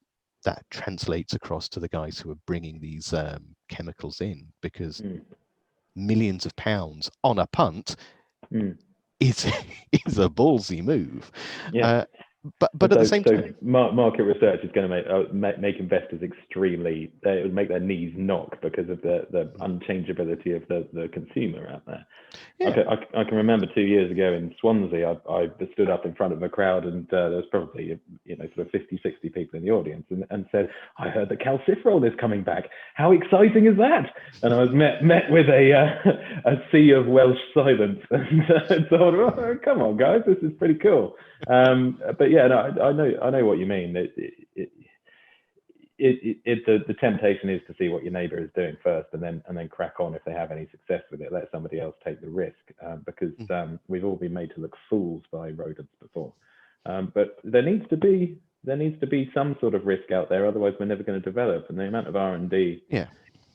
translates across to the guys who are bringing these chemicals in, because millions of pounds on a punt is a ballsy move. But at the same time, market research is going to make investors extremely, it would make their knees knock because of the unchangeability of the consumer out there. I can remember 2 years ago in Swansea, I stood up in front of a crowd, and there was probably, you know, sort of 50, 60 people in the audience, and said, I heard that calciferol is coming back. How exciting is that? And I was met with a sea of Welsh silence, and thought, oh, come on, guys, this is pretty cool. But yeah, no, I know what you mean. The temptation is to see what your neighbour is doing first, and then crack on if they have any success with it. Let somebody else take the risk, because we've all been made to look fools by rodents before. But there needs to be some sort of risk out there, otherwise we're never going to develop. And the amount of R&D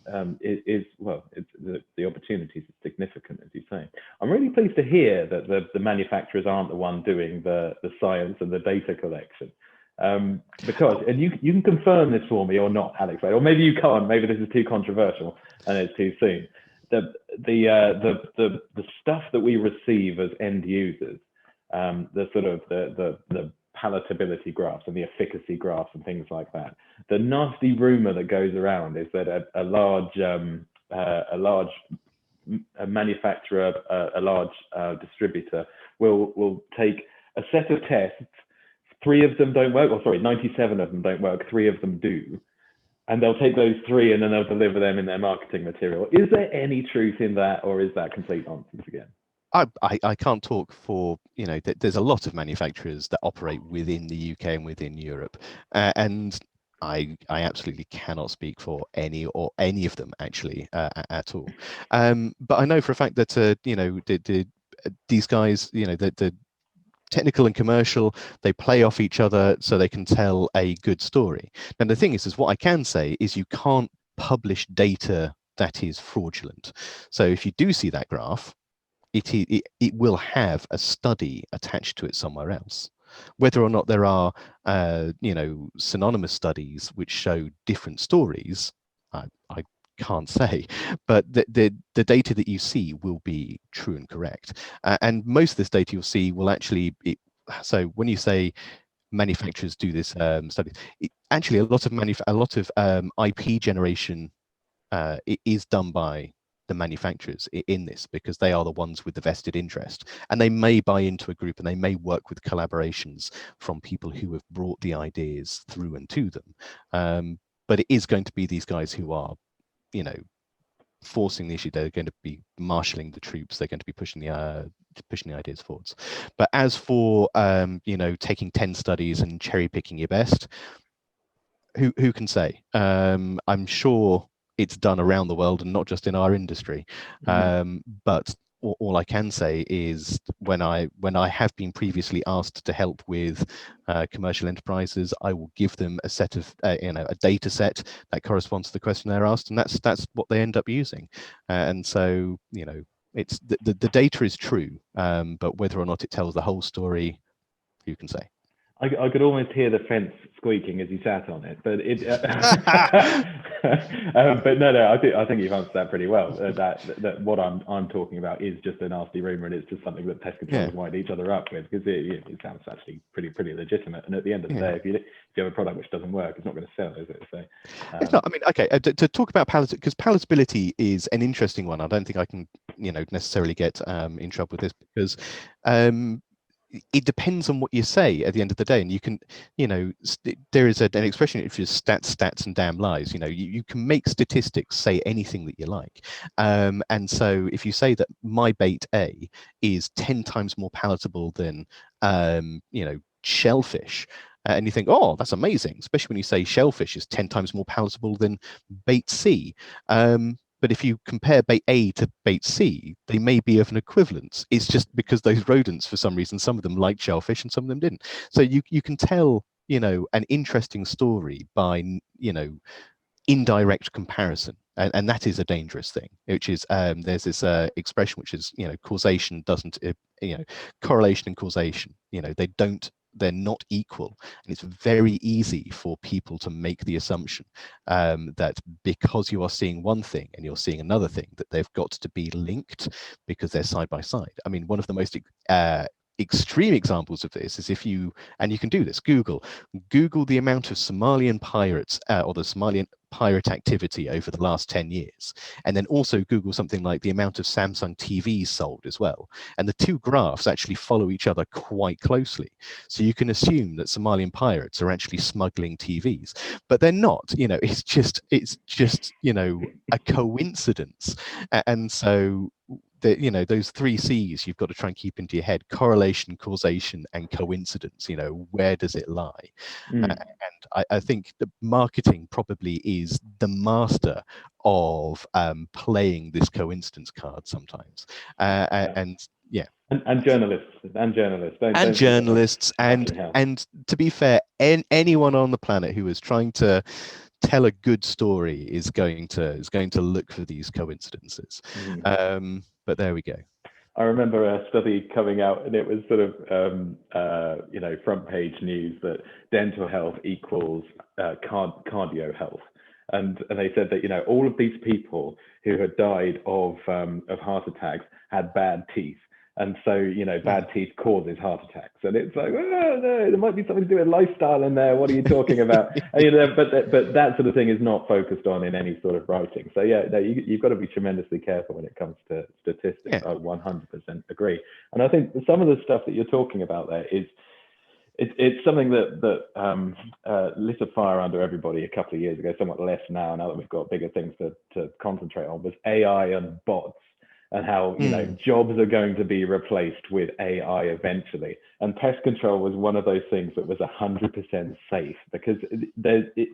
the opportunities are significant, as you say. I'm really pleased to hear that the manufacturers aren't the one doing the science and the data collection. Because, and you can confirm this for me or not, Alex, or maybe you can't. Maybe this is too controversial and it's too soon. The stuff that we receive as end users, the palatability graphs and the efficacy graphs and things like that. The nasty rumor that goes around is that a large manufacturer, a large distributor will take a set of tests. 3 of them don't work, 97 of them don't work, 3 of them do. And they'll take those 3 and then they'll deliver them in their marketing material. Is there any truth in that, or is that complete nonsense again? I can't talk for, there's a lot of manufacturers that operate within the UK and within Europe. And I absolutely cannot speak for any of them actually at all. But I know for a fact that, these guys, the technical and commercial, they play off each other so they can tell a good story. And the thing is what I can say is you can't publish data that is fraudulent. So if you do see that graph, it will have a study attached to it somewhere else. Whether or not there are synonymous studies which show different stories, I can't say, but the data that you see will be true and correct. And most of this data you'll see will actually so when you say manufacturers do this study, actually a lot of IP generation is done by the manufacturers in this, because they are the ones with the vested interest, and they may buy into a group and they may work with collaborations from people who have brought the ideas through and to them. But it is going to be these guys who are, forcing the issue. They're going to be marshalling the troops. They're going to be pushing the ideas forwards. But as for taking 10 studies and cherry picking your best, who can say? I'm sure it's done around the world and not just in our industry. But all I can say is when I have been previously asked to help with commercial enterprises, I will give them a set of a data set that corresponds to the question they're asked, and that's what they end up using. And so it's the data is true, but whether or not it tells the whole story, who can say? I could almost hear the fence squeaking as you sat on it, but but no, I think you've answered that pretty well. That what I'm talking about is just a nasty rumor, and it's just something that pest controllers wind each other up with, because it sounds actually pretty legitimate. And at the end of the day, if you have a product which doesn't work, it's not going to sell, is it? So it's not. I mean, okay, to talk about because palatability is an interesting one. I don't think I can necessarily get in trouble with this, because it depends on what you say at the end of the day. And you can, there is an expression, if it's stats and damn lies, you can make statistics say anything that you like. And so if you say that my bait A is 10 times more palatable than, shellfish, and you think, oh, that's amazing, especially when you say shellfish is 10 times more palatable than bait C. But if you compare bait A to bait C, they may be of an equivalence. It's just because those rodents, for some reason, some of them liked shellfish and some of them didn't. So you can tell, an interesting story by, indirect comparison. And that is a dangerous thing, which is, there's this expression, which is, causation doesn't, correlation and causation, they're not equal. And it's very easy for people to make the assumption that because you are seeing one thing and you're seeing another thing, that they've got to be linked because they're side by side. I mean, one of the most extreme examples of this is and you can do this, Google the amount of Somalian pirates or the Somalian pirate activity over the last 10 years, and then also Google something like the amount of Samsung TVs sold as well, and the two graphs actually follow each other quite closely. So you can assume that Somalian pirates are actually smuggling TVs, but they're not. It's just a coincidence. And so those 3 C's you've got to try and keep into your head: correlation, causation, and coincidence. Where does it lie? And I think the marketing probably is the master of playing this coincidence card sometimes. And journalists and to be fair, anyone on the planet who is trying to tell a good story is going to look for these coincidences. But there we go. I remember a study coming out, and it was sort of front page news that dental health equals cardio health, and they said that all of these people who had died of heart attacks had bad teeth. And so, bad teeth causes heart attacks. And it's like, oh, no, there might be something to do with lifestyle in there. What are you talking about? And, but that sort of thing is not focused on in any sort of writing. So, yeah, no, you've got to be tremendously careful when it comes to statistics. Yeah. I 100% agree. And I think some of the stuff that you're talking about there is, it's something that lit a fire under everybody a couple of years ago, somewhat less now that we've got bigger things to concentrate on, was AI and bots. And how jobs are going to be replaced with AI eventually. And pest control was one of those things that was 100% safe, because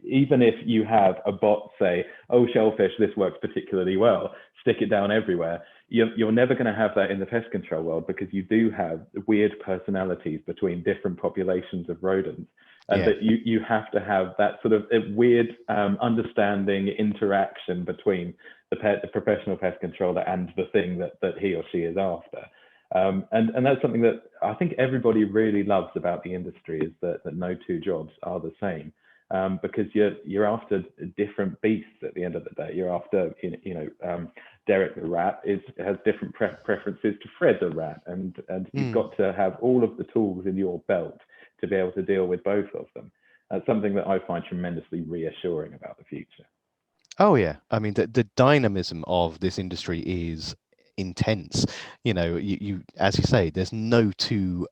even if you have a bot say, "Oh, shellfish, this works particularly well, stick it down everywhere," you're never going to have that in the pest control world, because you do have weird personalities between different populations of rodents. And that you have to have that sort of weird understanding interaction between the professional pest controller and the thing that he or she is after. And that's something that I think everybody really loves about the industry, is that no two jobs are the same, because you're after different beasts at the end of the day. You're after, Derek the rat has different preferences to Fred the rat, and you've got to have all of the tools in your belt to be able to deal with both of them. That's something that I find tremendously reassuring about the future. Oh yeah, I mean the dynamism of this industry is intense. You as you say, there's no two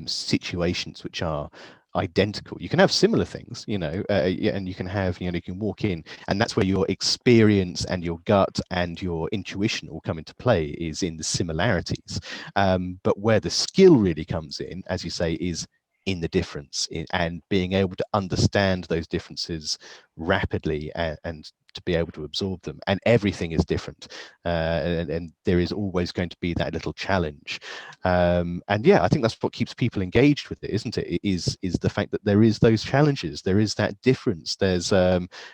situations which are identical. You can have similar things, and you can have, you can walk in, and that's where your experience and your gut and your intuition all come into play, is in the similarities. But where the skill really comes in, as you say, is in the difference, and being able to understand those differences rapidly and to be able to absorb them. And everything is different, and there is always going to be that little challenge. And yeah, I think that's what keeps people engaged with it, isn't it? Is the fact that there is those challenges, there is that difference. There's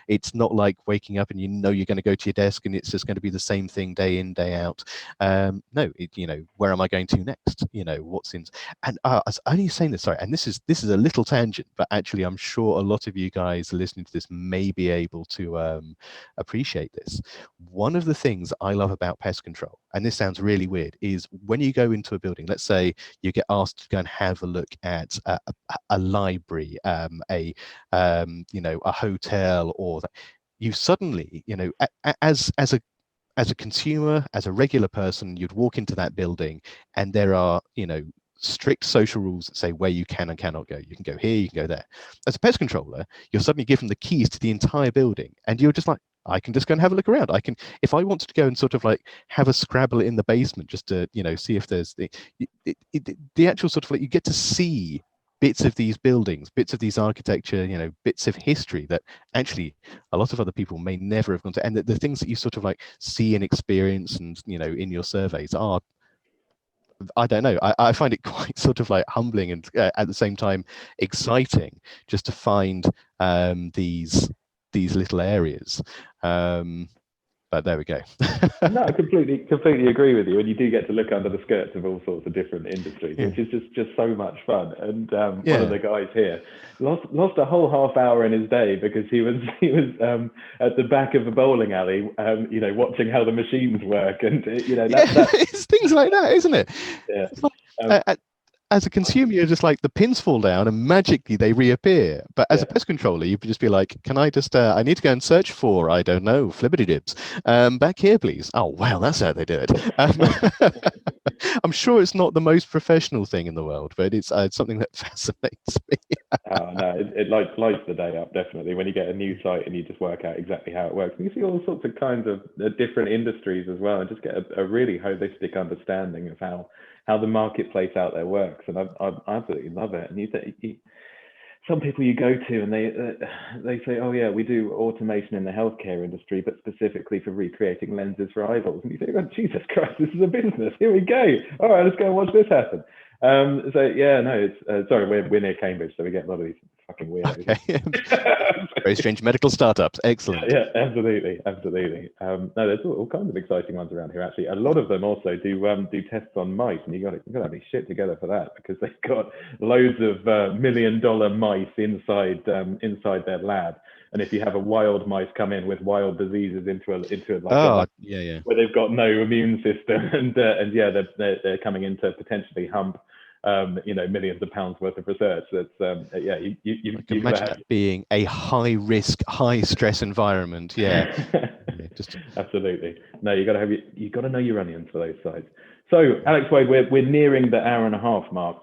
it's not like waking up and you're going to go to your desk and it's just going to be the same thing day in, day out. No, where am I going to next? What's in. And I was only saying this, sorry, and this is a little tangent, but actually I'm sure a lot of you guys listening to this may be able to appreciate this. One of the things I love about pest control, and this sounds really weird, is when you go into a building, let's say you get asked to go and have a look at a library, a hotel, or that, you suddenly, as a consumer, as a regular person, you'd walk into that building and there are, strict social rules that say where you can and cannot go. You can go here, you can go there. As a pest controller, you're suddenly given the keys to the entire building, and you're just like, I can just go and have a look around. I can, if I wanted to go and sort of like have a scrabble in the basement just to, see if there's the actual sort of like, you get to see bits of these buildings, bits of these architecture, bits of history that actually a lot of other people may never have gone to. And the things that you sort of like see and experience and, in your surveys are, I don't know, I find it quite sort of like humbling and at the same time exciting just to find these little areas. But there we go. No, I completely agree with you. And you do get to look under the skirts of all sorts of different industries, which is just so much fun. And one of the guys here lost a whole half hour in his day because he was at the back of a bowling alley, watching how the machines work, and it's things like that, isn't it? Yeah. Like, as a consumer, you're just like, the pins fall down and magically they reappear. But as a pest controller, you could just be like, can I just, I need to go and search for, I don't know, flibbity-dibs. Back here, please. Oh, well, that's how they do it. I'm sure it's not the most professional thing in the world, but it's something that fascinates me. Oh, no, it lights the day up, definitely, when you get a new site and you just work out exactly how it works. And you see all sorts of kinds of different industries as well, and just get a really holistic understanding of how the marketplace out there works. And I absolutely love it. And some people you go to and they say, oh yeah, we do automation in the healthcare industry, but specifically for recreating lenses for eyeballs. And you think, oh, Jesus Christ, this is a business. Here we go. All right, let's go and watch this happen. So yeah, no, it's sorry, we're near Cambridge, so we get a lot of these fucking weirdos. Okay. Very strange medical startups. Excellent. Yeah, absolutely. No, there's all kinds of exciting ones around here. Actually, a lot of them also do tests on mice, and you got to have your shit together for that, because they've got loads of $1 million mice inside their lab. And if you have a wild mice come in with wild diseases into where they've got no immune system, and yeah, they're coming in to potentially hump millions of pounds worth of research. That's you can imagine that being a high risk, high stress environment. Yeah. Absolutely. No, you got to know your onions for those sites. So, Alex Wade, we're nearing the hour and a half mark.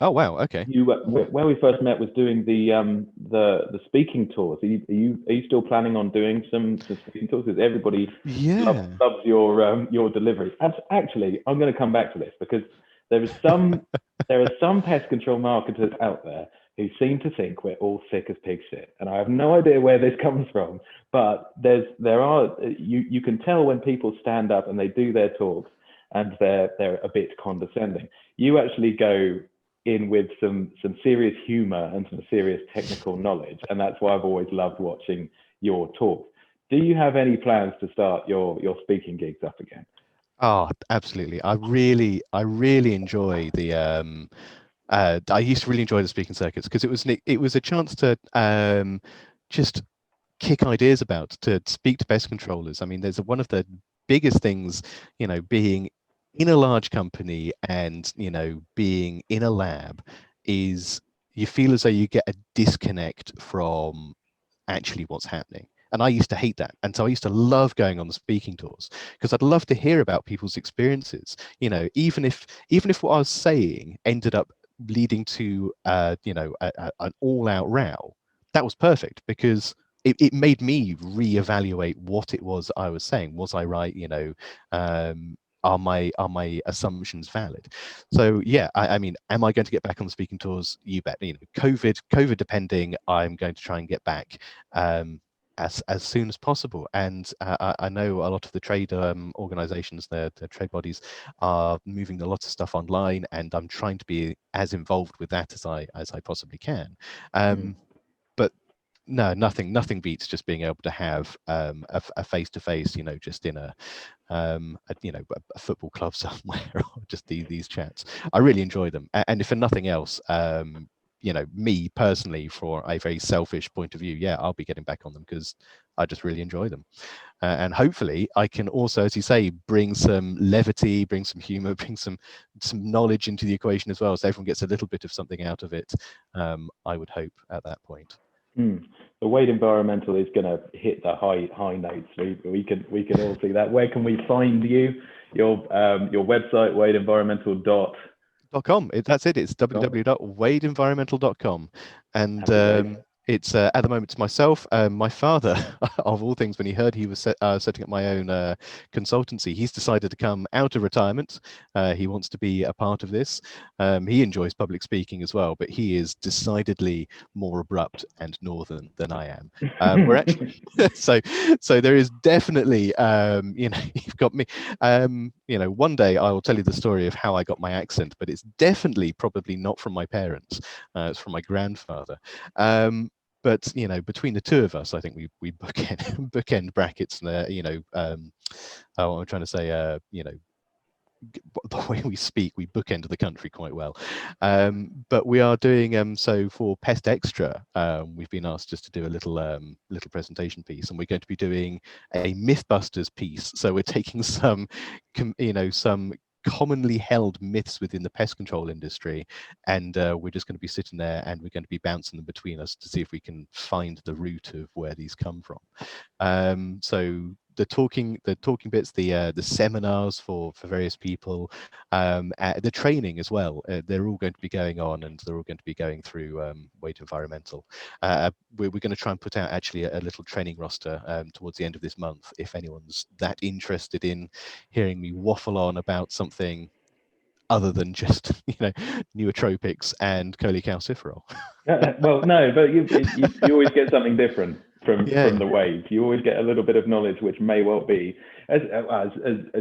Oh wow, okay. Where we first met was doing the speaking tours. Are you still planning on doing some speaking tours? Because everybody loves your delivery. Actually, I'm going to come back to this, because there are some pest control marketers out there who seem to think we're all sick as pig shit, and I have no idea where this comes from. But you can tell when people stand up and they do their talks, and they're a bit condescending. You actually go in with some serious humor and some serious technical knowledge, and that's why I've always loved watching your talks. Do you have any plans to start your speaking gigs up again? Oh, absolutely. I really enjoy the I used to really enjoy the speaking circuits, because it was a chance to just kick ideas about, to speak to pest controllers. I mean, there's one of the biggest things, being in a large company and, being in a lab, is you feel as though you get a disconnect from actually what's happening. And I used to hate that. And so I used to love going on the speaking tours, because I'd love to hear about people's experiences. Even if what I was saying ended up leading to an all-out row, that was perfect, because it made me reevaluate what it was I was saying. Was I right? Are my assumptions valid? So yeah, I mean, am I going to get back on the speaking tours? You bet. COVID depending, I'm going to try and get back as soon as possible. And I know a lot of the trade organizations, the trade bodies, are moving a lot of stuff online, and I'm trying to be as involved with that as I possibly can. But no, nothing beats just being able to have a face-to-face, just in a football club somewhere, or just these chats. I really enjoy them, and if for nothing else, me personally, for a very selfish point of view, yeah, I'll be getting back on them, because I just really enjoy them. And hopefully I can also, as you say, bring some levity, bring some humor, bring some knowledge into the equation as well, so everyone gets a little bit of something out of it. I would hope at that point. The Wade Environmental is going to hit the high notes. We can all see that. Where can we find you? Your website, wadeenvironmental.com. That's it. It's www.wadeenvironmental.com. And it's at the moment, it's myself. My father, of all things, when he heard he was setting up my own consultancy, he's decided to come out of retirement. He wants to be a part of this. He enjoys public speaking as well, but he is decidedly more abrupt and northern than I am. We're actually so there is definitely you've got me. One day I will tell you the story of how I got my accent, but it's definitely probably not from my parents. It's from my grandfather. But between the two of us, I think we bookend brackets. What I'm trying to say, the way we speak, we bookend the country quite well. But we are doing so for Pest Extra. We've been asked just to do a little presentation piece, and we're going to be doing a Mythbusters piece. So we're taking some commonly held myths within the pest control industry, and we're just going to be sitting there, and we're going to be bouncing them between us to see if we can find the root of where these come from. So the talking bits, the seminars for various people, the training as well, they're all going to be going on, and they're all going to be going through Wade Environmental. We're going to try and put out actually a little training roster towards the end of this month, if anyone's that interested in hearing me waffle on about something other than just nootropics and calciferol. Well, no, but you always get something different. from the waves. You always get a little bit of knowledge, which may well be, as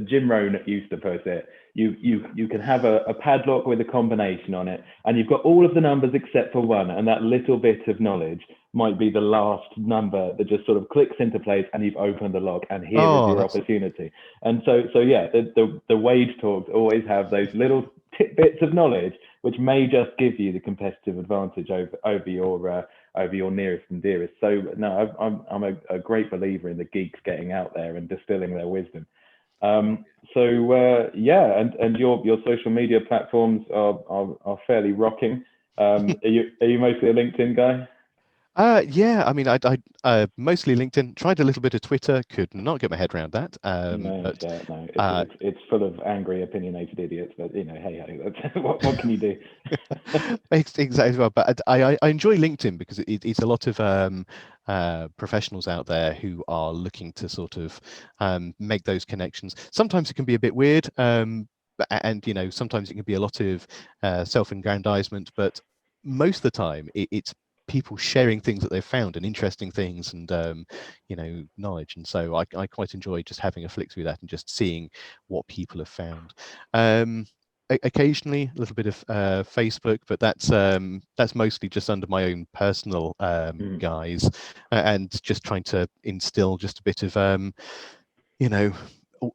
Jim Rohn used to put it, you can have a padlock with a combination on it, and you've got all of the numbers except for one, and that little bit of knowledge might be the last number that just sort of clicks into place, and you've opened the lock, and here is your opportunity. And so yeah, the wage talks always have those little tidbits of knowledge which may just give you the competitive advantage over your nearest and dearest. So no, I'm a great believer in the geeks getting out there and distilling their wisdom. Yeah, and your social media platforms are fairly rocking. Are you mostly a LinkedIn guy? Yeah, I mean, I mostly LinkedIn. Tried a little bit of Twitter. Could not get my head around that. It's full of angry, opinionated idiots. But hey, what can you do? Exactly. Well, but I enjoy LinkedIn because it's a lot of professionals out there who are looking to sort of make those connections. Sometimes it can be a bit weird, and sometimes it can be a lot of self-aggrandizement. But most of the time, it's people sharing things that they've found and interesting things and knowledge, and so I quite enjoy just having a flick through that and just seeing what people have found. Occasionally a little bit of Facebook, but that's mostly just under my own personal guise, and just trying to instill just a bit of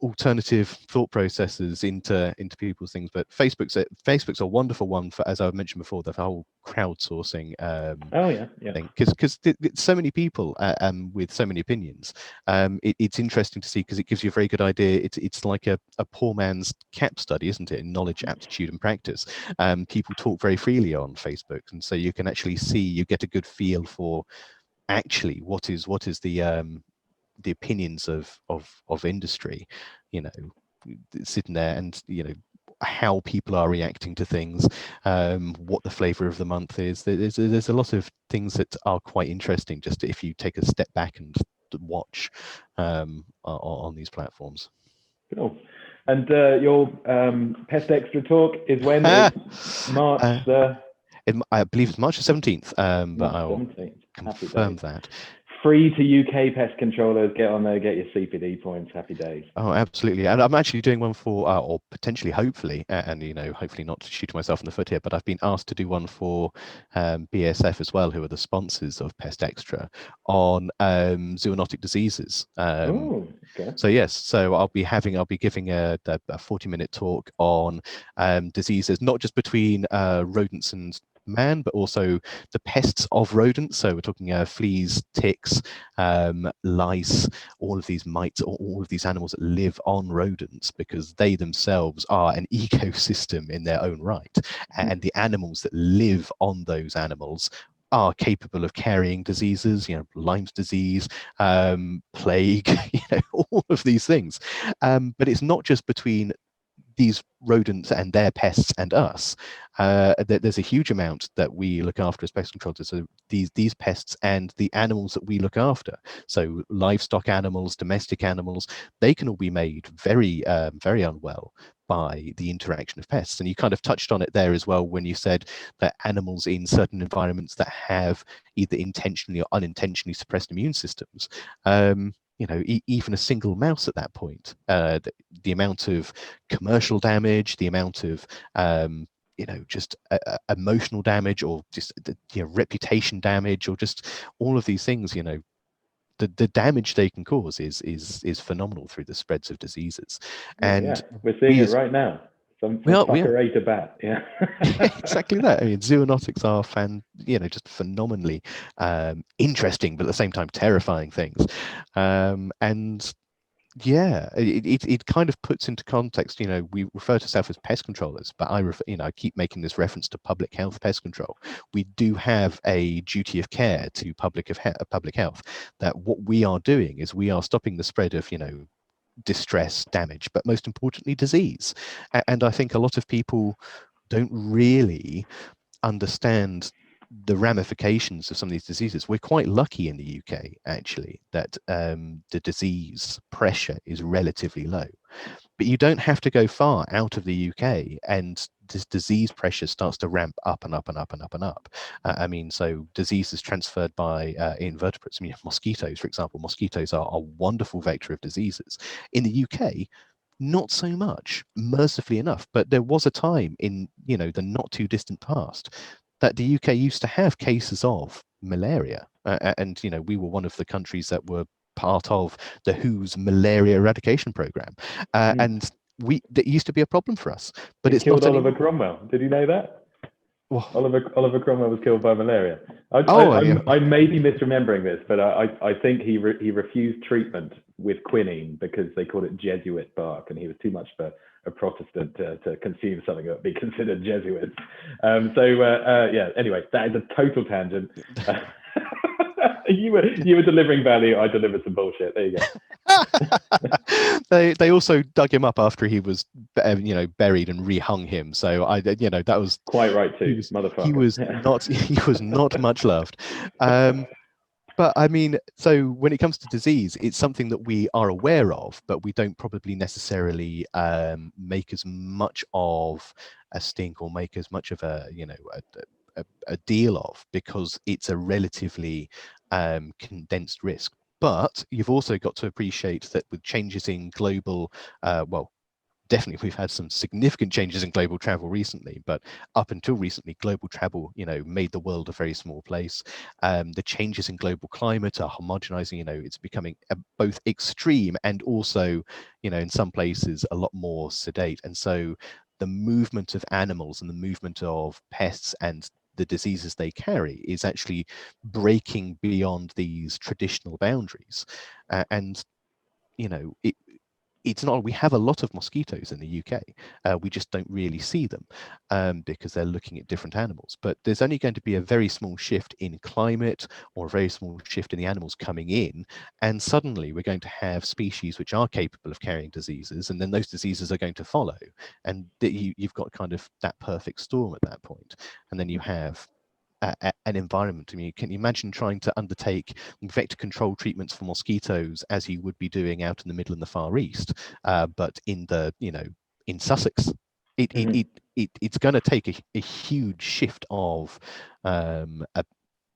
alternative thought processes into people's things. But Facebook's a wonderful one for, as I mentioned before, the whole crowdsourcing thing, because so many people with so many opinions. It's interesting to see because it gives you a very good idea. It's like a poor man's CAP study, isn't it? Knowledge, aptitude, and practice. People talk very freely on Facebook, and so you can actually see, you get a good feel for actually what is the opinions of industry, sitting there, and how people are reacting to things, what the flavor of the month is. There's a lot of things that are quite interesting just if you take a step back and watch on these platforms. Cool. And your Pest Extra talk is when? March I believe it's March the 17th, but I'll confirm that. Free to UK pest controllers. Get on there, get your CPD points. Happy days. Oh, absolutely. And I'm actually doing one for, or potentially, hopefully, and hopefully not shooting myself in the foot here, but I've been asked to do one for BSF as well, who are the sponsors of Pest Extra, on zoonotic diseases. Okay. So yes, so I'll be giving a 40-minute talk on diseases, not just between rodents and man, but also the pests of rodents. So we're talking fleas, ticks, lice, all of these mites, all of these animals that live on rodents, because they themselves are an ecosystem in their own right, and the animals that live on those animals are capable of carrying diseases, Lyme's disease, plague, all of these things. But it's not just between these rodents and their pests and us. There's a huge amount that we look after as pest controllers. So these pests and the animals that we look after, so livestock animals, domestic animals, they can all be made very, very unwell by the interaction of pests. And you kind of touched on it there as well when you said that animals in certain environments that have either intentionally or unintentionally suppressed immune systems, even a single mouse at that point, the amount of commercial damage, the amount of just emotional damage, or just reputation damage, or just all of these things, the damage they can cause is phenomenal through the spreads of diseases. And we're seeing it right now. Some fucker ate a bat. Yeah. Exactly that. I mean, zoonotics are just phenomenally interesting, but at the same time terrifying things. And yeah, it kind of puts into context. We refer to ourselves as pest controllers, but I keep making this reference to public health pest control. We do have a duty of care to public health. That what we are doing is we are stopping the spread of distress, damage, but most importantly, disease. And I think a lot of people don't really understand the ramifications of some of these diseases. We're quite lucky in the UK, actually, that the disease pressure is relatively low. But you don't have to go far out of the UK, and this disease pressure starts to ramp up and up and up and up and up. I mean, so disease is transferred by invertebrates. I mean, mosquitoes, for example. Mosquitoes are a wonderful vector of diseases. In the UK, not so much, mercifully enough. But there was a time in, the not too distant past that the UK used to have cases of malaria. And, we were one of the countries that were part of the WHO's malaria eradication program. And that used to be a problem for us, but it's killed not Oliver anymore. Cromwell. Did you know that? Well, Oliver Cromwell was killed by malaria. yeah. I may be misremembering this, but I think he refused treatment with quinine because they called it Jesuit bark, and he was too much of a Protestant to consume something that would be considered Jesuits. Yeah. Anyway, that is a total tangent. You were delivering value. I delivered some bullshit. There you go. They also dug him up after he was, buried and rehung him. So that was quite right too, motherfucker. He was not much loved. But I mean, so when it comes to disease, it's something that we are aware of, but we don't probably necessarily make as much of a stink or make as much of a deal of, because it's a relatively condensed risk. But you've also got to appreciate that with changes in global, definitely we've had some significant changes in global travel recently, but up until recently, global travel, made the world a very small place. The changes in global climate are homogenizing, it's becoming both extreme and also, in some places a lot more sedate. And so the movement of animals and the movement of pests and the diseases they carry is actually breaking beyond these traditional boundaries. And it's not, we have a lot of mosquitoes in the UK. We just don't really see them because they're looking at different animals. But there's only going to be a very small shift in climate or a very small shift in the animals coming in. And suddenly we're going to have species which are capable of carrying diseases, and then those diseases are going to follow. And you've got kind of that perfect storm at that point. And then you have an environment. I mean, can you imagine trying to undertake vector control treatments for mosquitoes as you would be doing out in the middle and the Far East, but in in Sussex? It's going to take a huge shift of a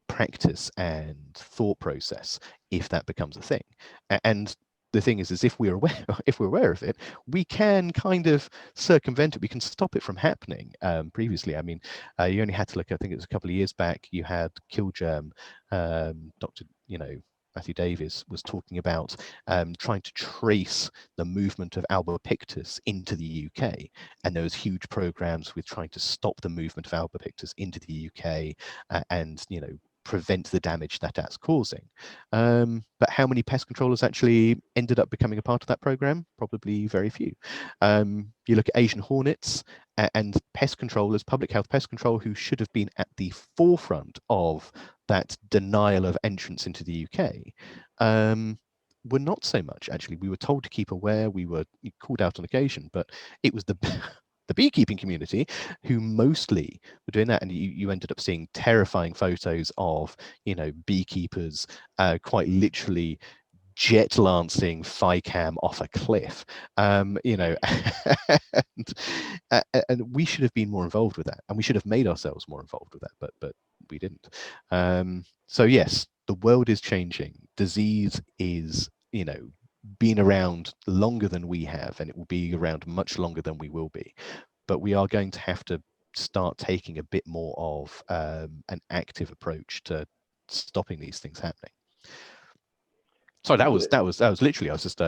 practice and thought process if that becomes a thing. And the thing is if we're aware of it, we can kind of circumvent it. We can stop it from happening. Previously, I mean, you only had to look, I think it was a couple of years back, you had Killgerm, Dr. Matthew Davies was talking about trying to trace the movement of Albopictus into the UK, and there was huge programs with trying to stop the movement of Albopictus into the UK and prevent the damage that that's causing. But how many pest controllers actually ended up becoming a part of that program? Probably very few. You look at Asian hornets and pest controllers, public health pest control, who should have been at the forefront of that denial of entrance into the UK. Were not so much, actually. We were told to keep aware, we were called out on occasion, but it was the beekeeping community who mostly were doing that. And you ended up seeing terrifying photos of beekeepers quite literally jet lancing FICAM off a cliff, and we should have been more involved with that, and we should have made ourselves more involved with that, but we didn't. So yes, the world is changing. Disease is been around longer than we have, and it will be around much longer than we will be. But we are going to have to start taking a bit more of an active approach to stopping these things happening. Sorry, that was literally, I was just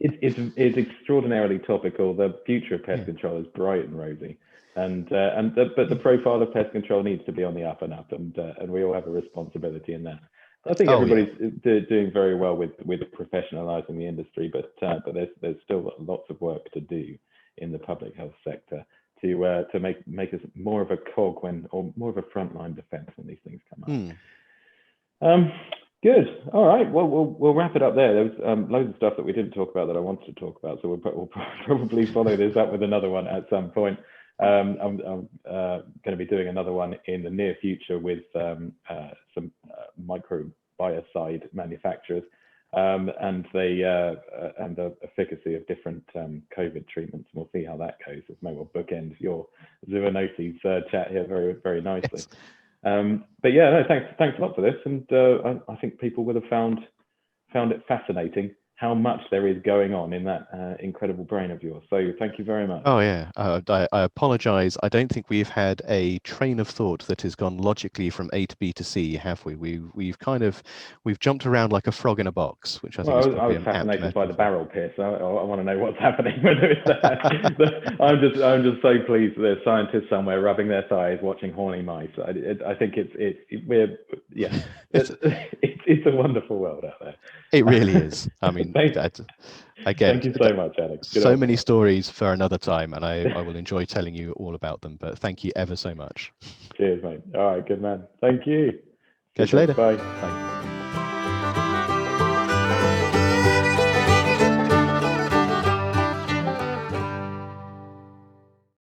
it's extraordinarily topical. The future of pest control is bright and rosy, but the profile of pest control needs to be on the up and up, and we all have a responsibility in that. I think everybody's doing very well with professionalizing the industry, but there's still lots of work to do in the public health sector to make us more of a cog or more of a frontline defense when these things come up. Good. All right. Well, we'll wrap it up there. There was loads of stuff that we didn't talk about that I wanted to talk about, so we'll probably follow this up with another one at some point. I'm going to be doing another one in the near future with some microbiocide manufacturers, and the efficacy of different COVID treatments. And we'll see how that goes. This may well bookend your zoonosis chat here very, very nicely. Yes. But yeah, no, thanks a lot for this, and I think people would have found it fascinating how much there is going on in that incredible brain of yours. So thank you very much. Oh yeah, I apologize. I don't think we've had a train of thought that has gone logically from A to B to C, have we? We've jumped around like a frog in a box, which I think is I probably was an apt fascinated by the metaphor. barrel pierce. I want to know what's happening. Whether it's I'm just so pleased that there's scientists somewhere rubbing their thighs watching horny mice. I think it's a wonderful world out there. It really is. I mean, again, thank you so much, Alex. So many stories for another time, and I will enjoy telling you all about them. But thank you ever so much. Cheers, mate. All right, good man. Thank you. Catch you later. Bye. Bye.